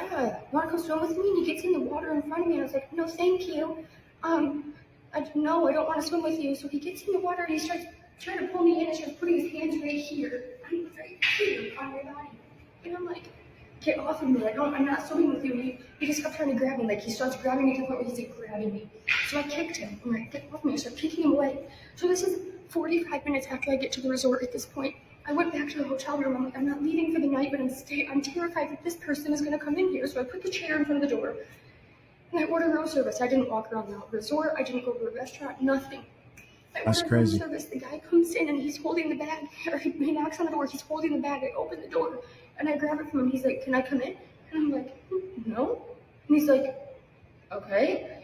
want to come swim with me? And he gets in the water in front of me. And I was like, no, thank you. I don't want to swim with you. So he gets in the water and he starts trying to pull me in and starts putting his hands right here. Right here on my body. And I'm like, get off of me. I'm not swimming with you. He just kept trying to grab me. Like, he starts grabbing me to the point where he's like grabbing me. So I kicked him. I'm like, get off of me. I start kicking him away. So this is 45 minutes after I get to the resort at this point. I went back to the hotel room. I'm like, I'm not leaving for the night, but I'm terrified that this person is going to come in here. So I put the chair in front of the door. And I ordered room service. I didn't walk around the resort. I didn't go to a restaurant. Nothing. That's crazy. Room service. The guy comes in and he's holding the bag. Or he knocks on the door. He's holding the bag. I open the door and I grab it from him. He's like, can I come in? And I'm like, no. And he's like, okay.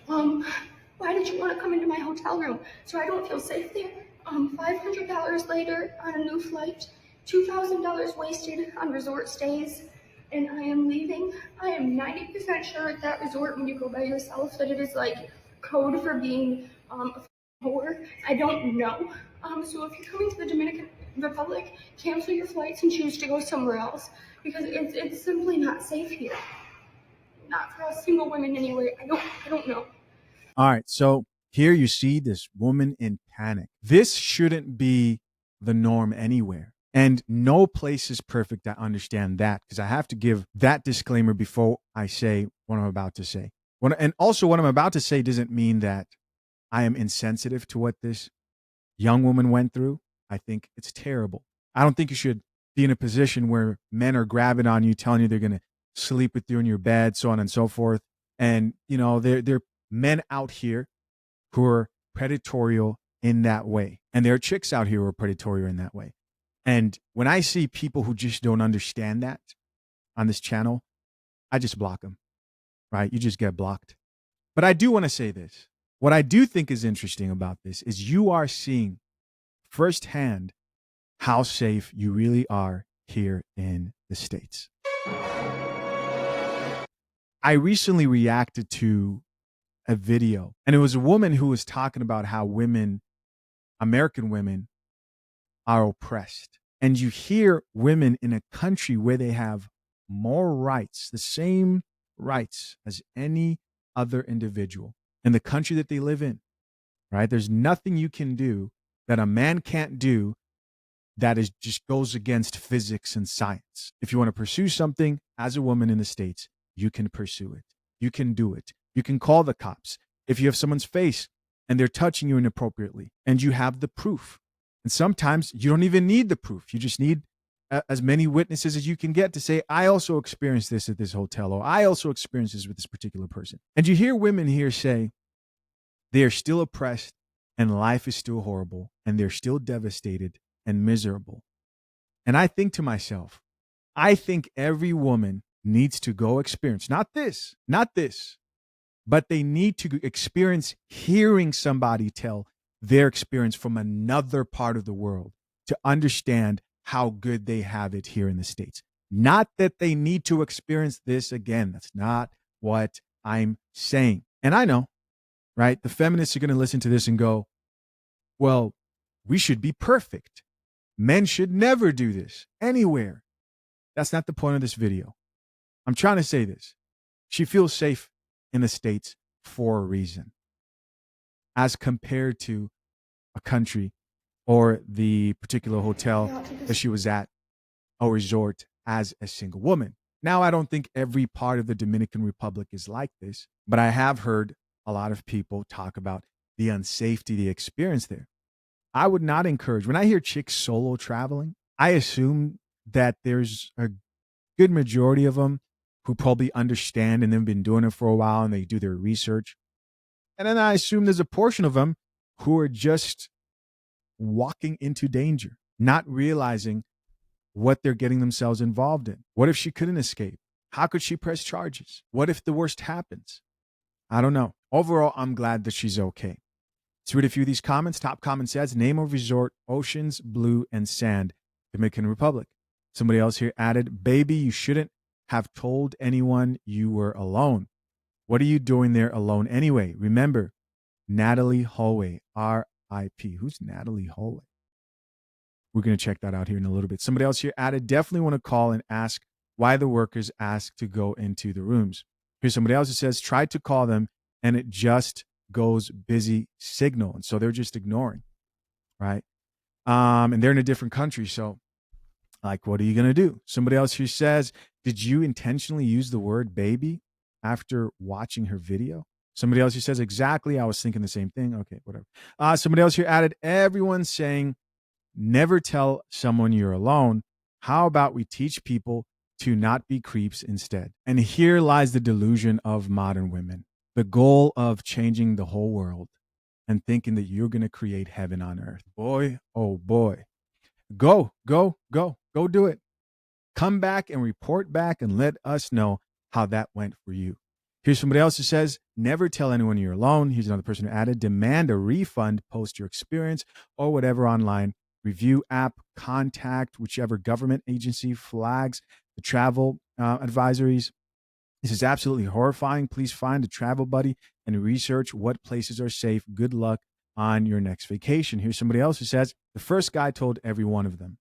Why did you want to come into my hotel room? So I don't feel safe there. $500 later on a new flight, $2,000 wasted on resort stays, and I am leaving. I am 90% sure at that resort when you go by yourself that it is like code for being a whore? I don't know. So if you're coming to the Dominican Republic, cancel your flights and choose to go somewhere else because it's simply not safe here. Not for us single women anyway. I don't know. All right. So here you see this woman in panic. This shouldn't be the norm anywhere. And no place is perfect. I understand that because I have to give that disclaimer before I say what I'm about to say. And also what I'm about to say doesn't mean that I am insensitive to what this young woman went through. I think it's terrible. I don't think you should be in a position where men are grabbing on you, telling you they're going to sleep with you in your bed, so on and so forth. And, you know, there are men out here who are predatorial in that way. And there are chicks out here who are predatorial in that way. And when I see people who just don't understand that on this channel, I just block them, right? You just get blocked. But I do want to say this. What I do think is interesting about this is you are seeing firsthand how safe you really are here in the States. I recently reacted to a video, and it was a woman who was talking about how women, American women, are oppressed. And you hear women in a country where they have more rights, the same rights as any other individual in the country that they live in, right? There's nothing you can do that a man can't do that is just goes against physics and science. If you want to pursue something as a woman in the States, you can pursue it. You can do it. You can call the cops. If you have someone's face and they're touching you inappropriately and you have the proof. And sometimes you don't even need the proof. You just need as many witnesses as you can get to say, I also experienced this at this hotel, or I also experienced this with this particular person. And you hear women here say they are still oppressed and life is still horrible and they're still devastated and miserable. And I think to myself, I think every woman needs to go experience, not this, but they need to experience hearing somebody tell their experience from another part of the world to understand how good they have it here in the States. Not that they need to experience this again. That's not what I'm saying. And I know, right? The feminists are going to listen to this and go, well, we should be perfect. Men should never do this anywhere. That's not the point of this video. I'm trying to say this. She feels safe in the States for a reason, as compared to a country or the particular hotel that she was at, a resort, as a single woman. Now, I don't think every part of the Dominican Republic is like this, but I have heard a lot of people talk about the unsafety they experience there. I would not encourage, when I hear chicks solo traveling, I assume that there's a good majority of them who probably understand and they've been doing it for a while and they do their research. And then I assume there's a portion of them who are just walking into danger, not realizing what they're getting themselves involved in. What if she couldn't escape? How could she press charges? What if the worst happens? I don't know. Overall, I'm glad that she's okay. Let's read a few of these comments. Top comment says, name of resort, oceans, blue, and sand, Dominican Republic. Somebody else here added, baby, you shouldn't have told anyone you were alone. What are you doing there alone anyway? Remember, Natalie Holloway, R.I.P. Who's Natalie Holloway? We're going to check that out here in a little bit. Somebody else here added, definitely want to call and ask why the workers asked to go into the rooms. Here's somebody else who says, tried to call them and it just goes busy signal. And so they're just ignoring, right? And they're in a different country. So like, what are you going to do? Somebody else who says, did you intentionally use the word baby after watching her video? Somebody else who says, exactly. I was thinking the same thing. Okay, whatever. Somebody else here added, everyone's saying, never tell someone you're alone. How about we teach people to not be creeps instead? And here lies the delusion of modern women. The goal of changing the whole world and thinking that you're going to create heaven on earth. Boy, oh boy. Go do it. Come back and report back and let us know how that went for you. Here's somebody else who says, never tell anyone you're alone. Here's another person who added, demand a refund, post your experience or whatever online. Review app, contact whichever government agency flags the travel advisories. This is absolutely horrifying. Please find a travel buddy and research what places are safe. Good luck on your next vacation. Here's somebody else who says, the first guy told every one of them.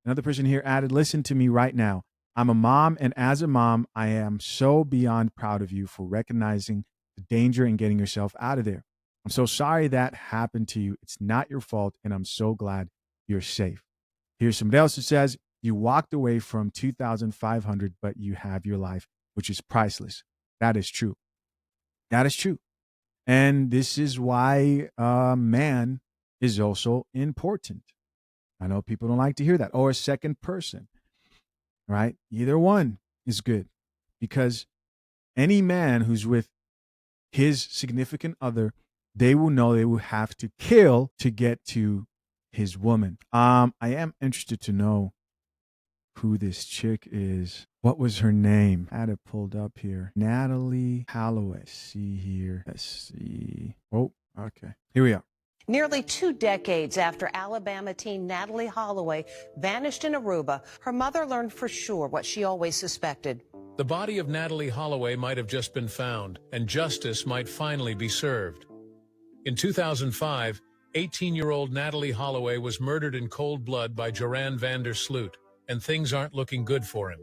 Another person here added, listen to me right now. I'm a mom, and as a mom, I am so beyond proud of you for recognizing the danger and getting yourself out of there. I'm so sorry that happened to you. It's not your fault, and I'm so glad you're safe. Here's somebody else who says, you walked away from $2,500, but you have your life, which is priceless. That is true. That is true. And this is why a man is also important. I know people don't like to hear that. Or a second person, right? Either one is good, because any man who's with his significant other, they will know they will have to kill to get to his woman. I am interested to know who this chick is. What was her name? I had it pulled up here. Natalee Holloway. Let's see here. Let's see. Oh, okay. Here we are. Nearly 2 decades after Alabama teen Natalee Holloway vanished in Aruba, her mother learned for sure what she always suspected. The body of Natalee Holloway might have just been found, and justice might finally be served. In 2005, 18-year-old Natalee Holloway was murdered in cold blood by Joran van der Sloot, and things aren't looking good for him.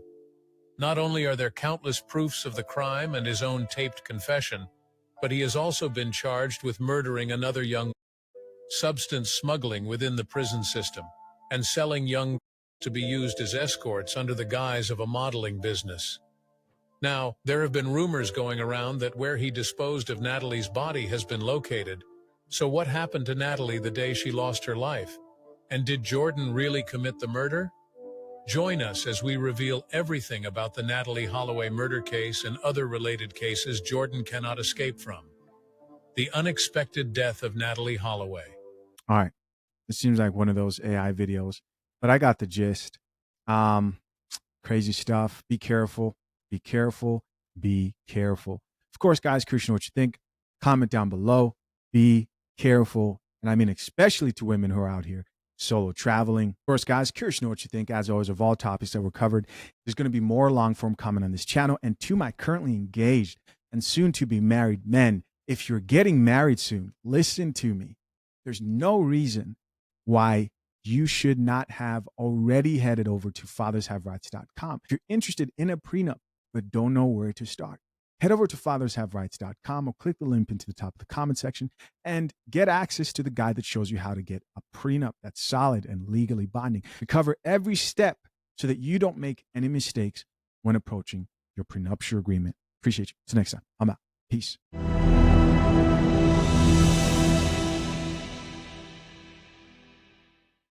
Not only are there countless proofs of the crime and his own taped confession, but he has also been charged with murdering another young, substance smuggling within the prison system, and selling young to be used as escorts under the guise of a modeling business. Now, there have been rumors going around that where he disposed of Natalee's body has been located. So what happened to Natalee the day she lost her life? And did Jordan really commit the murder? Join us as we reveal everything about the Natalee Holloway murder case and other related cases Jordan cannot escape from. The unexpected death of Natalee Holloway. All right. This seems like one of those AI videos, but I got the gist. Crazy stuff. Be careful. Be careful. Be careful. Of course, guys, curious to know what you think. Comment down below. Be careful. And I mean, especially to women who are out here solo traveling. Of course, guys, curious to know what you think, as always, of all topics that were covered. There's going to be more long-form comment on this channel. And to my currently engaged and soon-to-be married men, if you're getting married soon, listen to me. There's no reason why you should not have already headed over to fathershaverights.com. If you're interested in a prenup but don't know where to start, head over to fathershaverights.com or click the link into the top of the comment section and get access to the guide that shows you how to get a prenup that's solid and legally binding. We cover every step so that you don't make any mistakes when approaching your prenuptial agreement. Appreciate you. Till next time, I'm out. Peace.